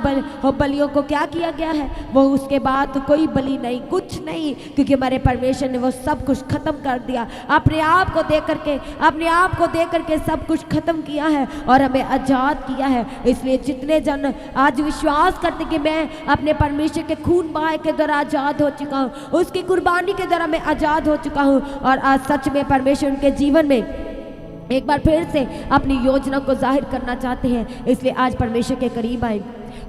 Speaker 1: बलियों को क्या किया गया है, वो उसके बाद तो कोई बलि नहीं, कुछ नहीं, क्योंकि हमारे परमेश्वर ने वो सब कुछ खत्म कर दिया। अपने आप को दे करके, अपने आप को दे करके सब कुछ खत्म किया है और हमें आजाद किया है। इसलिए जितने जन आज विश्वास करते कि मैं अपने परमेश्वर के खून बहाए के द्वारा आजाद हो चुका हूँ, उसकी कुर्बानी के द्वारा मैं आजाद हो चुका हूँ, और आज सच में परमेश्वर उनके जीवन में एक बार फिर से अपनी योजना को जाहिर करना चाहते हैं। इसलिए आज परमेश्वर के करीब आए,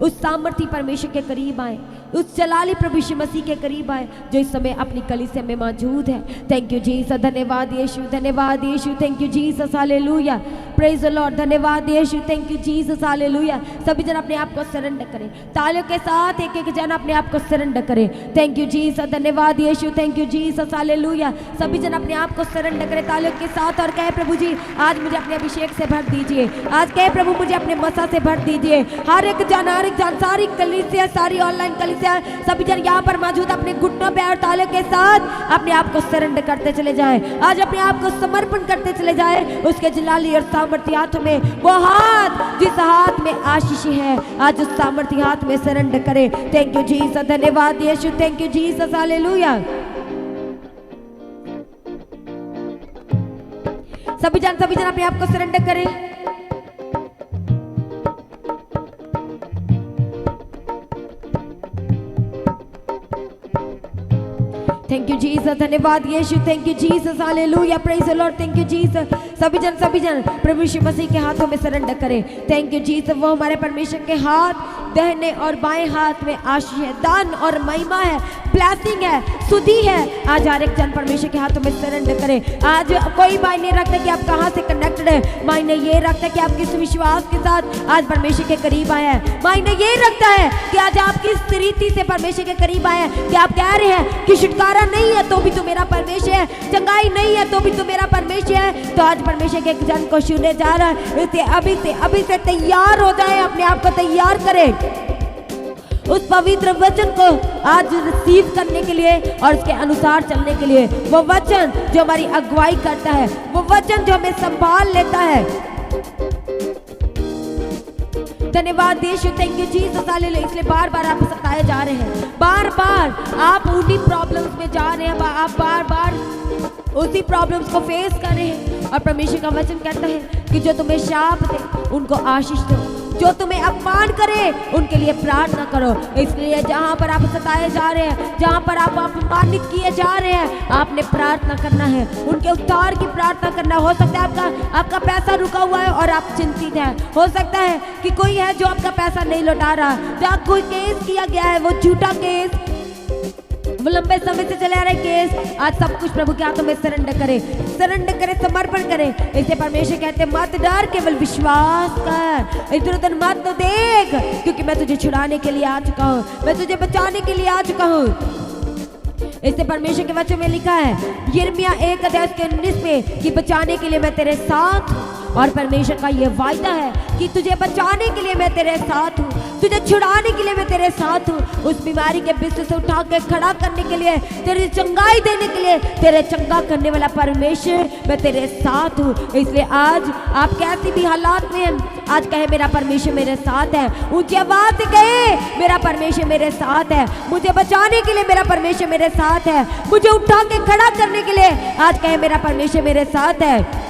Speaker 1: उस सामर्थी परमेश्वर के करीब आए, उस जलाली प्रभु यीशु मसीह के करीब आए जो इस समय अपनी कलीसिया में मौजूद है। थैंक यू जीसस, धन्यवाद यीशु, धन्यवाद यीशु, thank you Jesus, hallelujah, praise the Lord, धन्यवाद यीशु, थैंक यू जीसस, हालेलुया। सभी जन अपने आप को सरेंडर करें, तालियों के साथ एक एक जन अपने आप को सरेंडर करें। थैंक यू जीसस, धन्यवाद यीशु, थैंक यू जीसस, हालेलुया। सभी जन अपने आप को सरेंडर करें तालियों के साथ और कहे प्रभु जी आज मुझे अपने अभिषेक से भर दीजिए, आज कहे प्रभु मुझे अपने मसा से भर दीजिए। हर एक जन सारी कलीसिया, सारी ऑनलाइन कलीसिया, सभी जन यहाँ पर मौजूद अपने घुटनों पे और तालियों के साथ अपने आप को सरेंडर करते चले जाए, आज अपने आप को समर्पण करते चले जाए उसके जलाली और सामर्थ्य हाथों में। वो हाथ जिस हाथ में आशीष है, आज उस सामर्थ्य हाथ में सरेंडर करे। थैंक यू जीसस, धन्यवाद यीशु, थैंक यू जीसस, हालेलुया। सभी जन अपने आप को सरेंडर करें। थैंक यू जीसस, धन्यवाद यीशु, thank you Jesus, hallelujah, praise the Lord, thank you Jesus. सभी जन प्रभु यीशु मसीह के हाथों में सरेंडर करें। थैंक यू जीसस, वो हमारे परमेश्वर के हाथ दाहिने और बाएं हाथ में आशीष है, दान और महिमा है, ब्लेसिंग है, सुधि है। आज हर एक जन परमेश्वर के हाथों में सरेंडर करें। आज कोई मायने रखता है कि आप कहाँ से कनेक्टेड है, मायने ये रखता है कि आप किस विश्वास के साथ आज परमेश्वर के करीब आए हैं। मायने ये रखता है कि आज आप किस रीति से परमेश्वर के करीब आए हैं, कि आप कह रहे हैं कि छुटकारा नहीं है तो भी तो मेरा परमेश्वर है, चंगाई नहीं है तो भी तो मेरा परमेश्वर है। तो आज परमेश्वर के जन को छूने जा रहा है, इसलिए अभी से तैयार हो जाए, अपने आप को तैयार करें उस पवित्र वचन को आज रिसीव करने के लिए और उसके अनुसार चलने के लिए। वो वचन जो हमारी अगुवाई करता है, वो वचन जो हमें संभाल लेता है। धन्यवाद यीशु, थैंक यू जीसस, हालेलुया। इसलिए बार बार आप सताए जा रहे हैं, बार बार आप उन्हीं प्रॉब्लम्स में जा रहे हैं, आप बार बार उसी प्रॉब्लम्स को फेस कर रहे हैं। और परमेश्वर का वचन कहता है कि जो तुम्हें शाप दे उनको आशीष दो, जो तुम्हें अपमान करे उनके लिए प्रार्थना करो। इसलिए जहाँ पर आप सताए जा रहे हैं, जहाँ पर आप अपमानित किए जा रहे हैं, आपने प्रार्थना करना है, उनके उद्धार की प्रार्थना करना। हो सकता है आपका पैसा रुका हुआ है और आप चिंतित हैं, हो सकता है कि कोई है जो आपका पैसा नहीं लौटा रहा, जहाँ कोई केस किया गया है, वो झूठा केस, वो लंबे समय से चले आ रहे केस, आज सब कुछ प्रभु के हाथों में सरेंडर करे, समर्पण करे। इसे परमेश्वर कहते मत डर, केवल विश्वास कर, इधर उधर मत तो देख, क्योंकि मैं तुझे छुड़ाने के लिए आ चुका हूँ, मैं तुझे बचाने के लिए आ चुका हूँ। इससे परमेश्वर के वचन में लिखा है यिर्मयाह 1:19 में कि बचाने के लिए मैं तेरे साथ हूँ। और परमेश्वर का ये वायदा है कि तुझे बचाने के लिए मैं तेरे साथ हूँ, तुझे छुड़ाने के लिए मैं तेरे साथ हूँ, उस बीमारी के बिस्तर से उठा के खड़ा करने के लिए, तेरी चंगाई देने के लिए, तेरे चंगा करने वाला परमेश्वर मैं तेरे साथ हूँ। इसलिए आज आप कैसी भी हालात में हैं, आज कहे मेरा परमेश्वर मेरे साथ है, ऊंची आवाज से कहे मेरा परमेश्वर मेरे साथ है, मुझे बचाने के लिए मेरा परमेश्वर मेरे साथ है, मुझे उठा के खड़ा करने के लिए आज कहे मेरा परमेश्वर मेरे साथ है।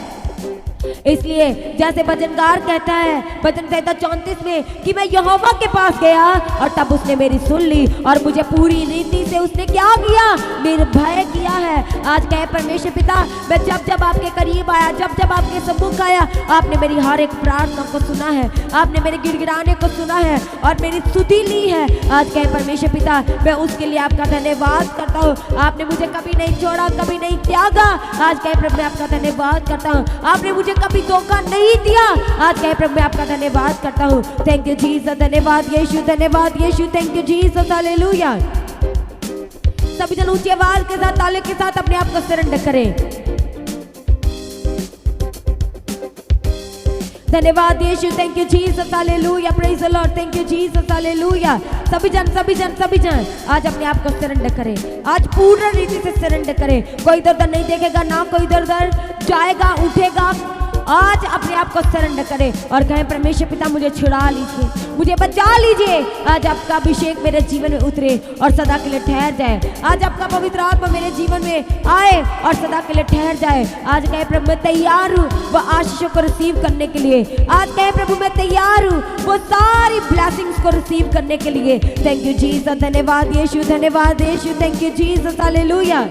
Speaker 1: इसलिए जैसे भजनकार कहता है भजन संहिता 34 में कि मैं यहोवा के पास गया और तब उसने मेरी सुन ली और मुझे पूरी रीति से उसने क्या किया, निर्भय किया है। आज कहे परमेश्वर पिता, मैं जब जब आपके करीब आया, जब जब आपके सम्मुख आया, आपने मेरी हर एक प्रार्थना को सुना है, आपने मेरे गिड़गिड़ाने को सुना है और मेरी स्तुति ली है। आज कहे परमेश्वर पिता, मैं उसके लिए आपका धन्यवाद करता हूँ। आपने मुझे कभी नहीं छोड़ा, कभी नहीं त्यागा। आज कहे प्रभु मैं आपका धन्यवाद करता हूँ। आपने मुझे कभी धोखा नहीं दिया। आज कहे प्रभु मैं आपका धन्यवाद करता हूँ। थैंक यू जीसस, धन्यवाद यीशु, धन्यवाद यीशु, थैंक यू जीसस, हालेलुया। सभी जन ऊंची आवाज के साथ, ताले के साथ अपने आप को सरेंडर करें। धन्यवाद यीशु, thank you Jesus, hallelujah, praise the Lord, thank you Jesus, hallelujah. सभी जन आज अपने आप को सरेंडर करें। आज पूर्ण रीति से सरेंडर करें। कोई इधर उधर नहीं देखेगा, ना कोई इधर उधर जाएगा उठेगा। आज अपने आप को सरेंडर करें और कहें परमेश्वर पिता मुझे छुड़ा लीजिए, मुझे बचा लीजिए। आज आपका अभिषेक मेरे जीवन में उतरे और सदा के लिए ठहर जाए। आज आपका पवित्र आत्मा मेरे जीवन में आए और सदा के लिए ठहर जाए। आज कहे प्रभु मैं तैयार हूँ वो आशीषों को रिसीव करने के लिए। आज कहे प्रभु मैं तैयार हूँ वो सारी ब्लेसिंग्स को रिसीव करने के लिए। थैंक यू जीसस, धन्यवाद यीशु, धन्यवाद यीशु, thank you Jesus, hallelujah.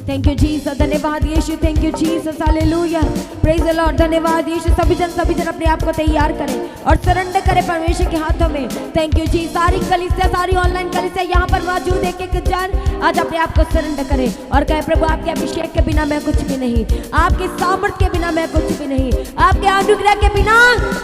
Speaker 1: Thank you Jesus, धन्यवाद यीशु, thank you Jesus, hallelujah, praise the Lord. धन्यवाद यीशु। सभी जन अपने आप को तैयार करें और सरेंडर करें परमेश्वर के हाथों में। थैंक यू जी। सारी कलीसिया, सारी ऑनलाइन कलीसिया यहाँ पर मौजूद एक एक जन आज अपने आप को सरेंडर करें और कहे प्रभु आपके अभिषेक के बिना मैं कुछ भी नहीं, आपके सामर्थ्य के बिना मैं कुछ भी नहीं, आपके अनुग्रह के बिना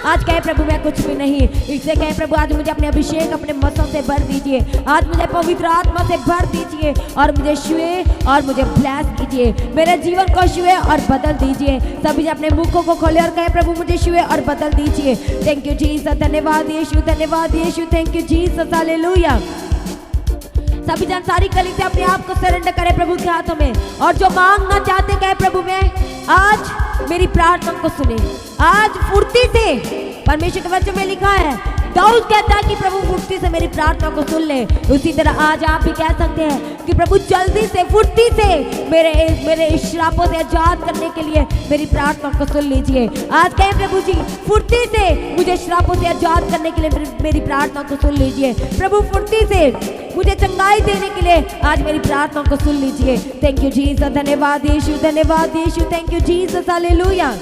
Speaker 1: आज कहे प्रभु मैं कुछ भी नहीं। इससे कहे प्रभु आज मुझे अपने अभिषेक अपने मसों से भर दीजिए। आज मुझे पवित्र आत्मा से भर दीजिए और मुझे छुए और मुझे ब्लेस कीजिए। मेरे जीवन को छुए और बदल दीजिए। सभी अपने मुखों को खोले और कहे प्रभु मुझे छुए और बदल दीजिए। थैंक यू जीसस, धन्यवाद यीशु, धन्यवाद यीशु, थैंक यू जीसस, हालेलुया। सभी जन सारी कलीसिया अपने आप को सरेंडर करे प्रभु के हाथों में और जो मांगना चाहते कहे प्रभु मैं आज मेरी प्रार्थना को सुने। आज फुर्ती से परमेश्वर के वचन में लिखा है, दाऊद कहता है कि प्रभु फुर्ती से मेरी प्रार्थना को सुन ले। उसी तरह आज आप भी कह सकते हैं कि प्रभु जल्दी से फुर्ती से मेरे श्रापों से आजाद करने के लिए मेरी प्रार्थना को सुन लीजिए। आज कहें प्रभु जी फुर्ती से मुझे श्रापों से आजाद करने के लिए मेरी प्रार्थना को सुन लीजिए। प्रभु फुर्ती से मुझे चंगाई देने के लिए आज मेरी प्रार्थना को सुन लीजिए। थैंक यू जीसस, धन्यवाद यीशु, धन्यवाद यीशु, थैंक यू जीसस, हालेलुया,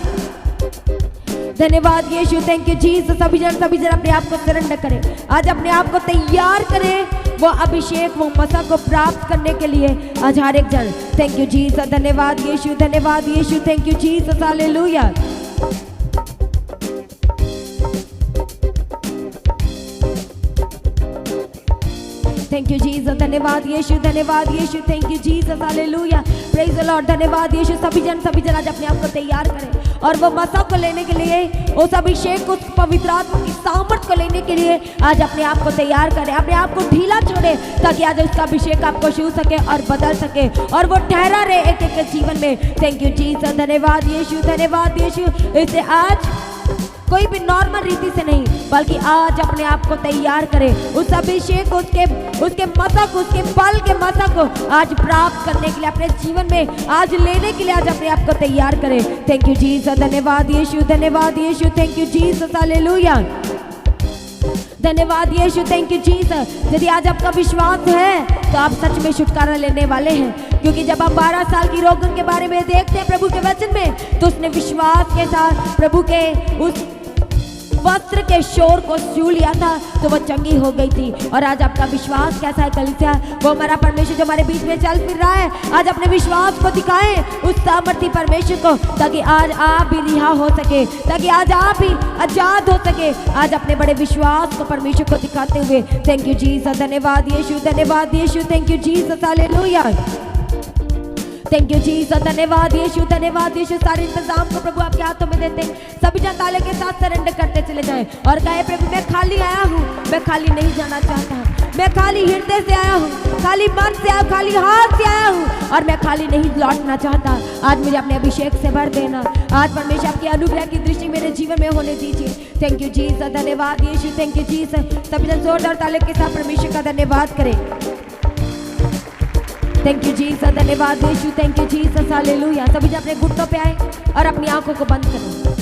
Speaker 1: धन्यवाद यीशु, थैंक यू जीसस। सभी जन अपने आप को सरेंडर करें। आज अपने आप को तैयार करें वो अभिषेक वो मसा को प्राप्त करने के लिए। आज हर एक जन थैंक यू जीसस, धन्यवाद यीशु, धन्यवाद यीशु, thank you Jesus, hallelujah. Thank you Jesus, धन्यवाद यीशु, धन्यवाद यीशु, thank you Jesus, hallelujah, praise the Lord. धन्यवाद यीशु। सभी जन आज अपने आप को तैयार करें और वो मसा को लेने के लिए, उस अभिषेक उस पवित्र आत्मा की सामर्थ को लेने के लिए आज अपने आप को तैयार करें। अपने आप को ढीला छोड़े ताकि आज उसका अभिषेक आपको छू सके और बदल सके और वो ठहरा रहे एक एक जीवन में। थैंक यू जीसस, धन्यवाद यीशु, धन्यवाद यीशु। इससे आज कोई भी नॉर्मल रीति से नहीं बल्कि आज अपने आप को तैयार करें उस अभिषेक उसके मसक उसके बल के मसक को आज प्राप्त करने के लिए अपने जीवन में आज लेने के लिए आज अपने आप को तैयार करें। थैंक यू जीसस, धन्यवाद यीशु, धन्यवाद यीशु, थैंक यू जीसस, हालेलुया, धन्यवाद यीशु, थैंक यू जीसस। यदि आज आपका विश्वास है तो आप सच में छुटकारा लेने वाले हैं, क्योंकि जब आप 12 साल की रोगन के बारे में देखते हैं प्रभु के वचन में तो उसने विश्वास के साथ प्रभु के उस वस्त्र के शोर को छू लिया था तो वो चंगी हो गई थी। और आज आपका विश्वास कैसा है कलीसिया? वो हमारा परमेश्वर जो हमारे बीच में चल फिर रहा है, आज अपने विश्वास को दिखाएं उस सामर्थी परमेश्वर को, ताकि आज आप भी रिहा हो सके, ताकि आज आप भी आजाद हो सके। आज अपने बड़े विश्वास को परमेश्वर को दिखाते हुए थैंक यू जीसस, धन्यवाद यीशु, धन्यवाद यीशु, thank you Jesus, hallelujah, thank you Jesus, धन्यवाद यीशु, धन्यवाद यीशु। सारे इंतजाम को प्रभु आपके हाथों में देते हैं। सभी जन ताले के साथ सरेंडर करते चले जाएं और कहे प्रभु मैं खाली आया हूँ, मैं खाली नहीं जाना चाहता। मैं खाली हृदय से आया हूँ, खाली मन से आया, खाली हाथ से आया हूँ और मैं खाली नहीं लौटना चाहता। आज मुझे अपने अभिषेक से भर देना। आज परमेश्वर आपके अनुग्रह की दृष्टि मेरे जीवन में होने दीजिए। थैंक यू जीसस, धन्यवाद यीशु, थैंक यू जीसस। सभी जन जोरदार ताली के साथ परमेश्वर का धन्यवाद करें। थैंक यू जीसस, धन्यवाद यीशु, थैंक यू जीसस, हालेलुया। सभी जन अपने घुटनों पे आए और अपनी आंखों को बंद करें।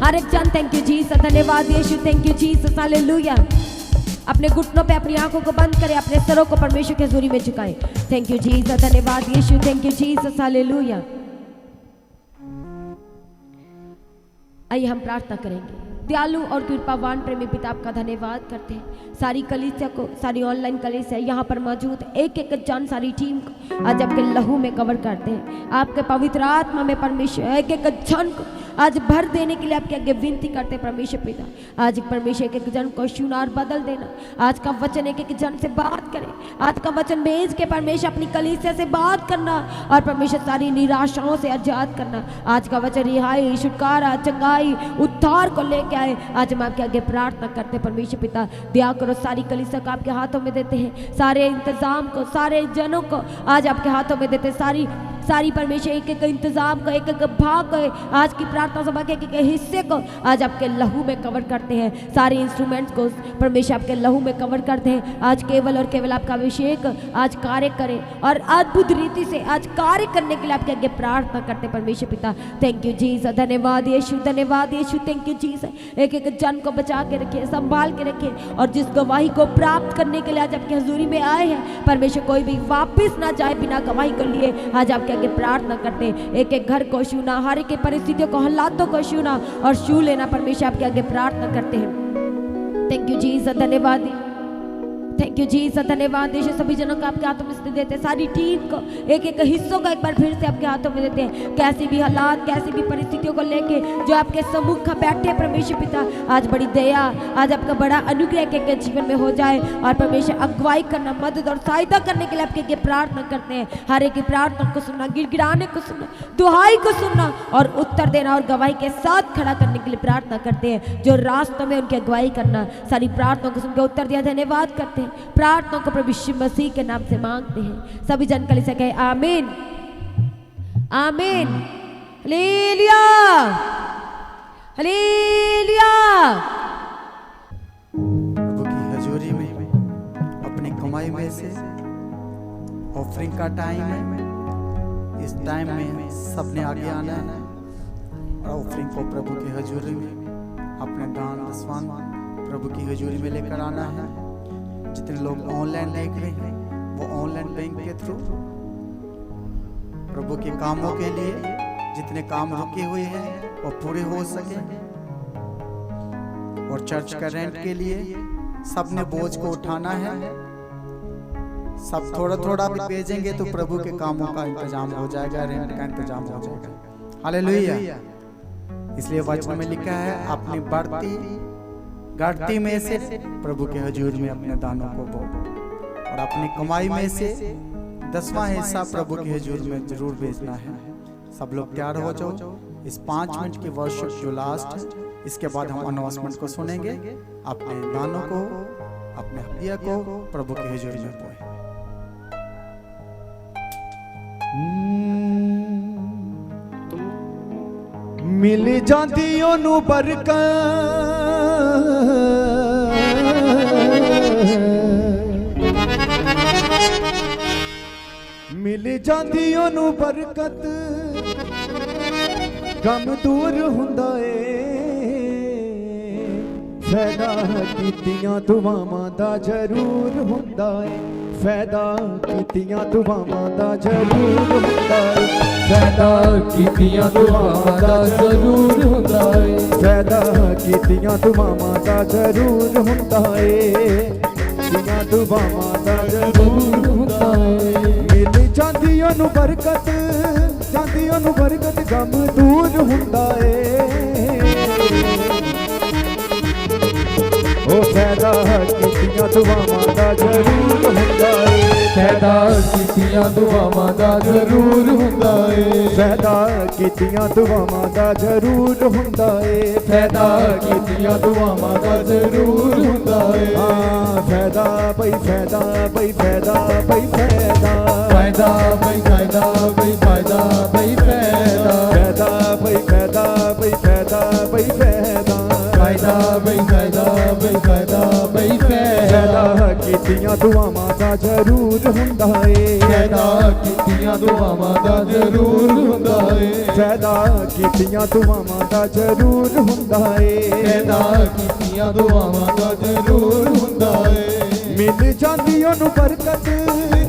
Speaker 1: हर एक जन थैंक यू जीसस, धन्यवाद यीशु, थैंक यू जीसस, हालेलुया। अपने घुटनों पे अपनी आंखों को बंद करें, अपने सरों को परमेश्वर के हुजूरी में झुकाएं। थैंक यू जीसस, धन्यवाद यीशु, थैंक यू जीसस, हालेलुया। आइए हम प्रार्थना करेंगे। दयालु और कृपावान प्रेमी पिता आपका धन्यवाद करते हैं। सारी कलीसिया को, सारी ऑनलाइन कलीसिया यहाँ पर मौजूद एक एक जन, सारी टीम को आज आपके लहू में कवर करते हैं। आपके पवित्र आत्मा में परमेश्वर एक एक जन को आज भर देने के लिए आपके आगे विनती करते हैं परमेश्वर पिता। आज परमेश्वर एक एक जन को छूना और बदल देना। आज का वचन एक एक जन से बात करें। आज का वचन भेज के परमेश्वर अपनी कलीसिया से बात करना और परमेश्वर सारी निराशाओं से आजाद करना। आज का वचन रिहाई, छुटकारा, चंगाई, उद्धार को लेके आए। आज हम आपके आगे प्रार्थना करते हैं परमेश्वर पिता। दया करो, सारी कलीसिया को आपके हाथों में देते हैं। सारे इंतजाम को, सारे जनों को आज आपके हाथों में देते हैं। सारी परमेश्वर एक एक इंतजाम को, एक एक भाग को, आज की प्रार्थना सभा के एक एक हिस्से को आज आपके लहू में कवर करते हैं। सारे इंस्ट्रूमेंट्स को परमेश्वर आपके लहू में कवर करते हैं। आज केवल और केवल आपका अभिषेक आज कार्य करे और अद्भुत रीति से आज कार्य करने के लिए आपके आगे प्रार्थना करते हैं परमेश्वर पिता। थैंक यू जीसस, धन्यवाद यीशु, धन्यवाद यीशु, थैंक यू जीसस। एक एक जन को बचा के रखिए, संभाल के रखिए और जिस गवाही को प्राप्त करने के लिए आज आपके हुजूरी में आए हैं परमेश्वर, कोई भी वापिस ना जाए बिना गवाही को लिए। आज आपके आगे प्रार्थना करते हैं। एक एक घर को छूना, हर एक परिस्थितियों को, हालातों को छूना और छू लेना परमेश्वर आपके आगे प्रार्थना करते हैं। थैंक यू जीसस, धन्यवाद, थैंक यू जीसस, धन्यवाद यीशु। सभी जनों को आपके हाथों में देते हैं। सारी टीम को, एक एक हिस्सों को एक बार फिर से आपके हाथों में देते हैं। कैसी भी हालात, कैसी भी परिस्थितियों को लेके जो आपके सम्मुख बैठे परमेश्वर पिता, आज बड़ी दया, आज आपका बड़ा अनुग्रह के जीवन में हो जाए और परमेश्वर अगुवाई करना, मदद और सहायता करने के लिए आपके प्रार्थना करते हैं। हर एक की प्रार्थना को सुनना, गिड़गिड़ाने को सुनना, दुहाई को सुनना और उत्तर देना और गवाही के साथ खड़ा करने के लिए प्रार्थना करते हैं। जो रास्तों में उनकी अगुवाई करना, सारी प्रार्थना को सुनकर उत्तर दिया, धन्यवाद करते हैं। प्रार्थना को प्रभु यीशु मसीह के नाम से मांगते हैं। सभी जन कलीसिया कहे आमीन, आमीन, हालेलुया, हालेलुया।
Speaker 2: प्रभु की हजूरी में अपनी कमाई में से ऑफरिंग का टाइम है। इस टाइम में सबने आगे आना है और ऑफरिंग को प्रभु की हजूरी में अपने दान दसवान प्रभु की हजूरी में लेकर आना है। जितने लोग ऑनलाइन देख रहे हैं वो ऑनलाइन बैंक के थ्रू प्रभु के कामों के लिए जितने काम रुके हुए हैं वो पूरे हो सके और चर्च का रेंट के लिए सबने बोझ को उठाना है। सब थोड़ा थोड़ा भी भेजेंगे तो प्रभु के कामों का इंतजाम हो जाएगा, रेंट का इंतजाम हो जाएगा। हालेलुया। इसलिए वचन में लिखा है अपनी बढ़ती घटती में से प्रभु के हजूर में अपने दानों को दो और अपनी कमाई में से 10वां हिस्सा प्रभु के हजूर में जरूर भेजना है। सब लोग तैयार हो जाओ। इस 5 मिनट की वर्शिप जो लास्ट है, इसके बाद हम अनाउंसमेंट को सुनेंगे। अपने दानों को, अपने हदिया को प्रभु के हजूर में दो।
Speaker 3: मिल जाती ओनू बरकत, मिल जाती ओनू बरकत, गम दूर हुंदा ए। फैदा कीतियां दुआवां दा जरूर हुंदा ए, फैदा कीतियां दुआवां दा जरूर हुंदा ए, फैदा कीतियां दुआवां दा जरूर हुंदा ए, फैदा कीतियां दुआवां दा जरूर हुंदा ए, कीतियां दुआवां दा जरूर हुंदा ए। मिल जांदी ओनू बरकत, जांदी ओनू बरकत, गम दूर हुंदा ए। ओ फैदा कीतियां दुआवां दा जरूर हुंदा ए, फैदा कीतियां ਕੀਤੀਆਂ ਦੁਆਵਾਂ ਦਾ ਜ਼ਰੂਰ ਹੁੰਦਾ ਏ ਫਾਇਦਾ ਕੀਤੀਆਂ ਦੁਆਵਾਂ ਦਾ ਜ਼ਰੂਰ ਹੁੰਦਾ ਏ ਫਾਇਦਾ ਕੀਤੀਆਂ ਦੁਆਵਾਂ ਦਾ ਜ਼ਰੂਰ ਹੁੰਦਾ ਏ ਹਾਂ ਫਾਇਦਾ ਬਈ ਫਾਇਦਾ ਬਈ ਫਾਇਦਾ ਬਈ ਫਾਇਦਾ ਫਾਇਦਾ ਬਈ ਫਾਇਦਾ ਬਈ ਫਾਇਦਾ ਬਈ ਫਾਇਦਾ ਫਾਇਦਾ ਬਈ ਫਾਇਦਾ ਬਈ ਫਾਇਦਾ ਬਈ ਫਾਇਦਾ ਫਾਇਦਾ ਬਈ ਫਾਇਦਾ ਬਈ ਫਾਇਦਾ ਬਈ ਫਾਇਦਾ ਕੀਤੀਆਂ ਦੁਆਵਾਂ ਦਾ ਜ਼ਰੂਰ ਹੁੰਦਾ ਏ ਫਾਇਦਾ ਕੀਤੀਆਂ ਦੁਆਵਾਂ ਦਾ ਜ਼ਰੂਰ ਹੁੰਦਾ ਏ ਫਾਇਦਾ ਕੀਤੀਆਂ ਦੁਆਵਾਂ ਦਾ ਜ਼ਰੂਰ ਹੁੰਦਾ ਏ ਫਾਇਦਾ ਕੀਤੀਆਂ ਦੁਆਵਾਂ ਦਾ ਜ਼ਰੂਰ ਹੁੰਦਾ ਏ ਮਿਲ ਜਾਂਦੀ ਉਹਨੂੰ ਬਰਕਤ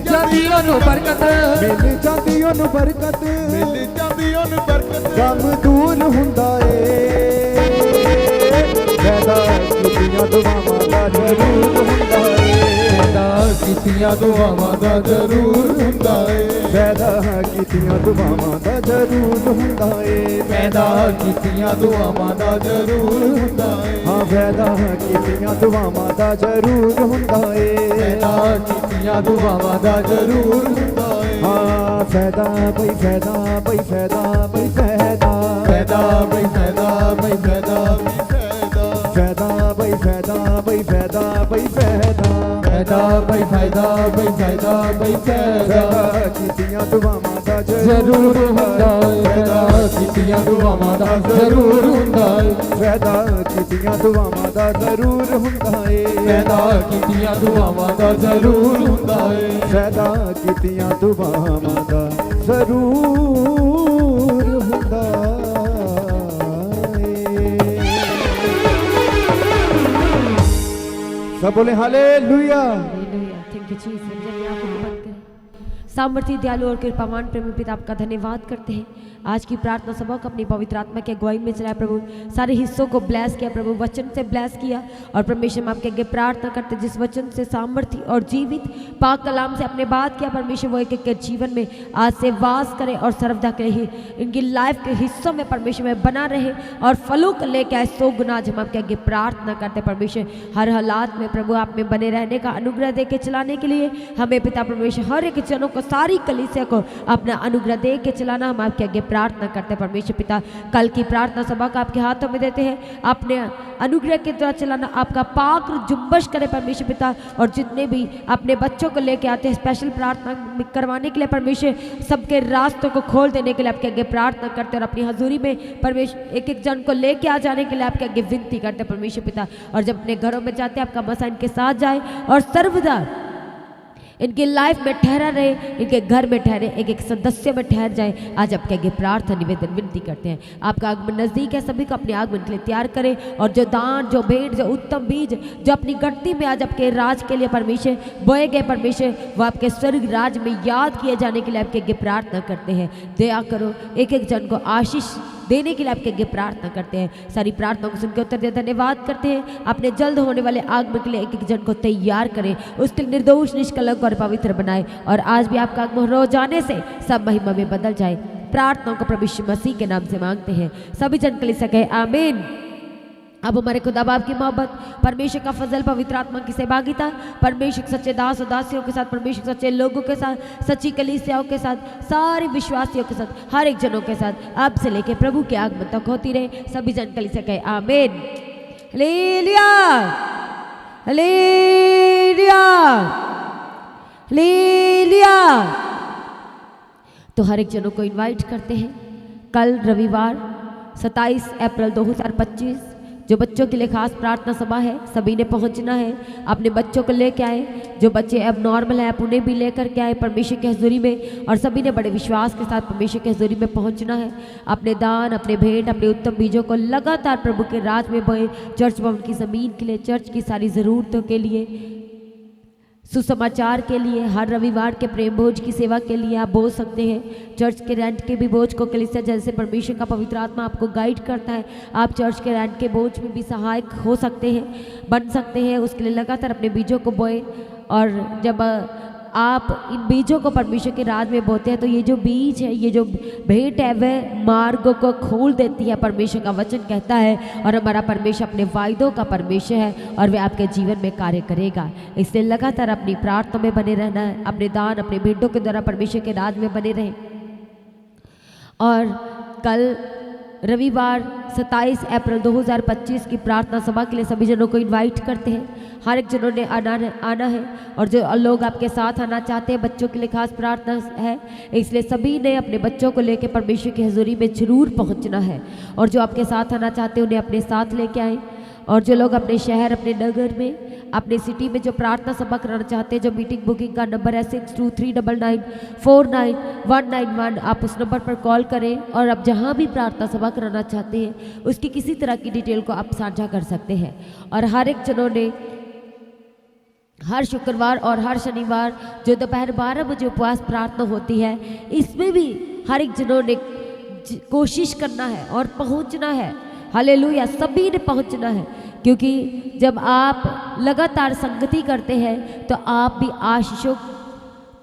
Speaker 3: ਜਾਂਦੀ ਉਹਨੂੰ ਬਰਕਤ ਮਿਲ ਜਾਂਦੀ ਉਹਨੂੰ ਬਰਕਤ ਮਿਲ ਜਾਂਦੀ ਉਹਨੂੰ ਬਰਕਤ ਗਮ ਦੂਰ ਹੁੰਦਾ ਏ ਫਾਇਦਾ ਕੀਤੀਆਂ ਦੁਆਵਾਂ ਦਾ ਜ਼ਰੂਰ ਹੁੰਦਾ ਏ ਫਾਇਦਾ ਕੀਤੀਆਂ ਦੁਆਵਾਂ ਦਾ ਜ਼ਰੂਰ ਹੁੰਦਾ ਏ ਫਾਇਦਾ ਕੀਤੀਆਂ ਦੁਆਵਾਂ ਦਾ ਜ਼ਰੂਰ ਹੁੰਦਾ ਏ ਫਾਇਦਾ ਕੀਤੀਆਂ ਦੁਆਵਾਂ ਦਾ ਜ਼ਰੂਰ ਹੁੰਦਾ ਏ ਹਾਂ ਫਾਇਦਾ ਕੀਤੀਆਂ ਦੁਆਵਾਂ ਦਾ ਜ਼ਰੂਰ ਹੁੰਦਾ ਏ ਫਾਇਦਾ ਕੀਤੀਆਂ ਦੁਆਵਾਂ ਦਾ ਜ਼ਰੂਰ ਹੁੰਦਾ ਏ ਹਾਂ ਫਾਇਦਾ ਬਈ ਫਾਇਦਾ ਬਈ ਫਾਇਦਾ ਬਈ ਫਾਇਦਾ ਫਾਇਦਾ ਬਈ ਫਾਇਦਾ ਬਈ ਫਾਇਦਾ ਫਾਇਦਾ ਬਈ ਫਾਇਦਾ ਬਈ ਫਾਇਦਾ ਬਈ ਫਾਇਦਾ ਫਾਇਦਾ ਬਈ ਫਾਇਦਾ ਬਈ ਫਾਇਦਾ ਬਈ ਫਾਇਦਾ ਕੀਤੀਆਂ ਦੁਆਵਾਂ ਦਾ ਜ਼ਰੂਰ ਹੁੰਦਾ ਏ ਫਾਇਦਾ ਕੀਤੀਆਂ ਦੁਆਵਾਂ ਦਾ ਜ਼ਰੂਰ ਹੁੰਦਾ ਏ ਫਾਇਦਾ ਕੀਤੀਆਂ ਦੁਆਵਾਂ ਦਾ ਜ਼ਰੂਰ ਹੁੰਦਾ ਏ ਫਾਇਦਾ ਕੀਤੀਆਂ ਦੁਆਵਾਂ ਦਾ ਜ਼ਰੂਰ ਹੁੰਦਾ ਏ ਫਾਇਦਾ ਕੀਤੀਆਂ ਦੁਆਵਾਂ ਦਾ ਜ਼ਰੂਰ ਹੁੰਦਾ सब बोले hallelujah.
Speaker 1: Hallelujah. Thank you Jesus. चलिए आंखों को बंद करें। सामर्थी दयालु और कृपावान प्रेमी पिता आपका धन्यवाद करते हैं आज की प्रार्थना सभा को अपनी पवित्र आत्मा की अगुवाई में चलाया प्रभु सारे हिस्सों को ब्लेस किया प्रभु वचन से ब्लेस किया और परमेश्वर हम आपके आगे प्रार्थना करते जिस वचन से सामर्थी और जीवित पाक कलाम से अपने बात किया परमेश्वर वो एक एक के जीवन में आज से वास करे और सर्वदा के ही इनकी लाइफ के हिस्सों में परमेश्वर में बना रहे और फलों को लेकर आए 100 गुना आज हम आपके आगे प्रार्थना करते परमेश्वर हर हालात में प्रभु आप में बने रहने का अनुग्रह दे के चलाने के लिए हमें पिता परमेश्वर हर एक जनों को सारी कलीसिया को अपना अनुग्रह दे के चलाना हम आपके आगे प्रार्थना करते हैं परमेश्वर पिता कल की प्रार्थना सभा का आपके हाथों में देते हैं अपने अनुग्रह के द्वारा चलाना आपका पाक जुम्बश करे परमेश्वर पिता और जितने भी अपने बच्चों को लेके आते हैं स्पेशल प्रार्थना करवाने के लिए परमेश्वर सबके रास्तों को खोल देने के लिए आपके आगे प्रार्थना करते हैं और अपनी हजूरी में परमेश्वर एक एक जन को लेके आ जाने के लिए आपके आगे विनती करते हैं परमेश्वर पिता और जब अपने घरों में जाते हैं आपका मसा इनके साथ जाए और सर्वदा इनकी लाइफ में ठहरा रहे इनके घर में ठहरे एक एक सदस्य में ठहर जाए आज आपके आगे प्रार्थना निवेदन विनती करते हैं आपका आगमन नज़दीक है सभी को अपने आगमन के लिए तैयार करें और जो दान जो भेंट जो उत्तम बीज जो अपनी गणती में आज आपके राज के लिए परमेश्वर बोए गए परमेश्वर वो आपके स्वर्ग राज में याद किए जाने के लिए आपके आगे प्रार्थना करते हैं दया करो एक एक जन को आशीष देने के लिए आपके आगे प्रार्थना करते हैं सारी प्रार्थनाओं को सुनकर उत्तर दे धन्यवाद करते हैं अपने जल्द होने वाले आगमन के लिए एक एक जन को तैयार करें उसके लिए निर्दोष निष्कलंक और पवित्र बनाए और आज भी आपका आगमन हो जाने से सब महिमा में बदल जाए प्रार्थनाओं को प्रभु यीशु मसीह के नाम से मांगते हैं सभी जन के लिए सके आमीन अब हमारे खुदा बाप की मोहब्बत परमेश्वर का फजल पवित्र आत्मा की सहभागिता परमेश्वर सच्चे दास और दासियों के साथ परमेश्वर सच्चे लोगों के साथ सच्ची कलीसियाओं के साथ सारे विश्वासियों के साथ हर एक जनों के साथ अब से लेके प्रभु के आगमन तक होती रहे सभी जन कलीसिया कहे आमीन हालेलुया हालेलुया हालेलुया। तो हर एक जनों को इनवाइट करते हैं कल रविवार 27 अप्रैल 2025 जो बच्चों के लिए खास प्रार्थना सभा है सभी ने पहुंचना है अपने बच्चों को लेके आए जो बच्चे अब नॉर्मल है उन्हें भी लेकर के आए परमेश्वर की हजूरी में और सभी ने बड़े विश्वास के साथ परमेश्वर की हजूरी में पहुंचना है अपने दान अपने भेंट अपने उत्तम बीजों को लगातार प्रभु के राज में बोए चर्च भवन की ज़मीन के लिए चर्च की सारी ज़रूरतों के लिए सुसमाचार के लिए हर रविवार के प्रेम भोज की सेवा के लिए आप बोल सकते हैं चर्च के रेंट के भी बोझ को कलीसिया जैसे परमेश्वर का पवित्र आत्मा आपको गाइड करता है आप चर्च के रेंट के बोझ में भी सहायक हो सकते हैं बन सकते हैं उसके लिए लगातार अपने बीजों को बोए और जब आप इन बीजों को परमेश्वर के राज में बोते हैं तो ये जो बीज है, ये जो भेंट है, वह मार्गों को खोल देती है, परमेश्वर का वचन कहता है। और हमारा परमेश्वर अपने वायदों का परमेश्वर है और वह आपके जीवन में कार्य करेगा। इसलिए लगातार अपनी प्रार्थना में बने रहना है, अपने दान अपने भेंटों के द्वारा परमेश्वर के राज में बने रहें। और कल रविवार 27 अप्रैल 2025 की प्रार्थना सभा के लिए सभी जनों को इनवाइट करते हैं। हर एक जनों ने आना है और जो लोग आपके साथ आना चाहते हैं, बच्चों के लिए खास प्रार्थना है, इसलिए सभी ने अपने बच्चों को लेकर परमेश्वर की हजूरी में जरूर पहुंचना है। और जो आपके साथ आना चाहते हैं उन्हें अपने साथ लेके आएँ। और जो लोग अपने शहर, अपने नगर में, अपने सिटी में जो प्रार्थना सभा कराना चाहते हैं, जो मीटिंग बुकिंग का नंबर है 6239949191, आप उस नंबर पर कॉल करें। और आप जहां भी प्रार्थना सभा कराना चाहते हैं उसकी किसी तरह की डिटेल को आप साझा कर सकते हैं। और हर एक जनों ने हर शुक्रवार और हर शनिवार जो दोपहर 12 बजे उपवास प्रार्थना होती है, इसमें भी हर एक जनों ने कोशिश करना है और पहुंचना है। हालेलुया, सभी ने पहुंचना है, क्योंकि जब आप लगातार संगति करते हैं तो आप भी आशीषों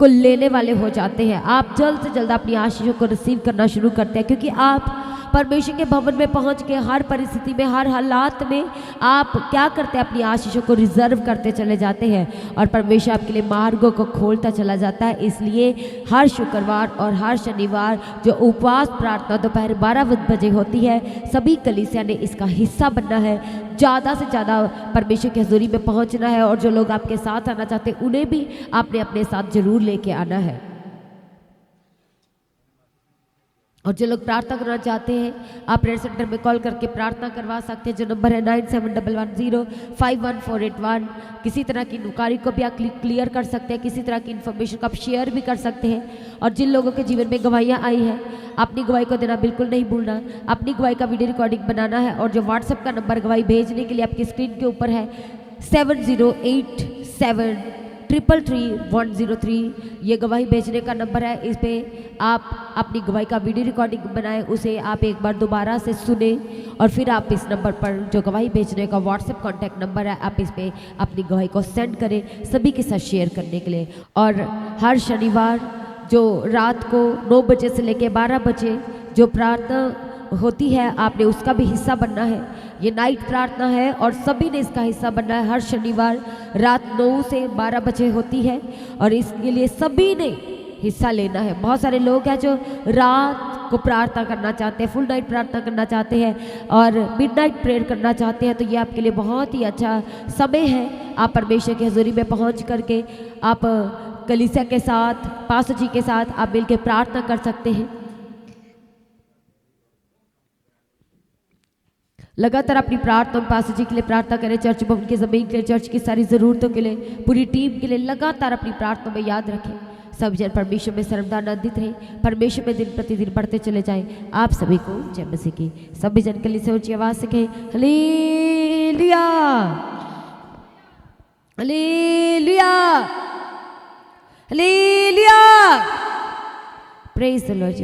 Speaker 1: को लेने वाले हो जाते हैं। आप जल्द से जल्द अपनी आशीषों को रिसीव करना शुरू करते हैं, क्योंकि आप परमेश्वर के भवन में पहुंच के हर परिस्थिति में, हर हालात में आप क्या करते हैं, अपनी आशीषों को रिजर्व करते चले जाते हैं और परमेश्वर आपके लिए मार्गों को खोलता चला जाता है। इसलिए हर शुक्रवार और हर शनिवार जो उपवास प्रार्थना दोपहर 12 बजे होती है, सभी कलीसिया ने इसका हिस्सा बनना है, ज़्यादा से ज़्यादा परमेश्वर की हजूरी में पहुंचना है। और जो लोग आपके साथ आना चाहते हैं उन्हें भी आपने अपने साथ जरूर लेके आना है। और जो लोग प्रार्थना करना चाहते हैं आप प्रेयर सेंटर में कॉल करके प्रार्थना करवा सकते हैं, जो नंबर है 9711051481। किसी तरह की नुकारी को भी आप क्लियर कर सकते हैं, किसी तरह की इन्फॉर्मेशन को आप शेयर भी कर सकते हैं। और जिन लोगों के जीवन में गवाहियाँ आई हैं, अपनी गवाही को देना बिल्कुल नहीं भूलना, अपनी गवाही का वीडियो रिकॉर्डिंग बनाना है। और जो व्हाट्सएप का नंबर गवाही भेजने के लिए आपकी स्क्रीन के ऊपर है 7087333103, ये गवाही भेजने का नंबर है। इस पर आप अपनी गवाही का वीडियो रिकॉर्डिंग बनाएं, उसे आप एक बार दोबारा से सुने और फिर आप इस नंबर पर जो गवाही भेजने का व्हाट्सएप कॉन्टैक्ट नंबर है, आप इस पर अपनी गवाही को सेंड करें सभी के साथ शेयर करने के लिए। और हर शनिवार जो रात को 9 बजे से लेकर 12 बजे जो प्रार्थना होती है, आपने उसका भी हिस्सा बनना है। ये नाइट प्रार्थना है और सभी ने इसका हिस्सा बनना है। हर शनिवार रात 9 से 12 बजे होती है और इसके लिए सभी ने हिस्सा लेना है। बहुत सारे लोग हैं जो रात को प्रार्थना करना चाहते हैं, फुल नाइट प्रार्थना करना चाहते हैं और मिडनाइट प्रेयर करना चाहते हैं, तो ये आपके लिए बहुत ही अच्छा समय है। आप परमेश्वर की हजूरी में पहुँच करके आप कलीसिया के साथ, पास्टर जी के साथ आप मिलकर प्रार्थना कर सकते हैं। लगातार अपनी प्रार्थना पास्टर जी के लिए प्रार्थना करें, चर्च भवन की ज़मीन के लिए, चर्च की सारी ज़रूरतों के लिए, पूरी टीम के लिए लगातार अपनी प्रार्थना में याद रखें। सब जन परमेश्वर में सर्वदा आनंदित रहे, परमेश्वर में दिन प्रतिदिन बढ़ते चले जाएं। आप सभी को जय मसीह की। सभी जन के लिए से ऊंची आवाज़ से कहें hallelujah, hallelujah, hallelujah. Praise the Lord.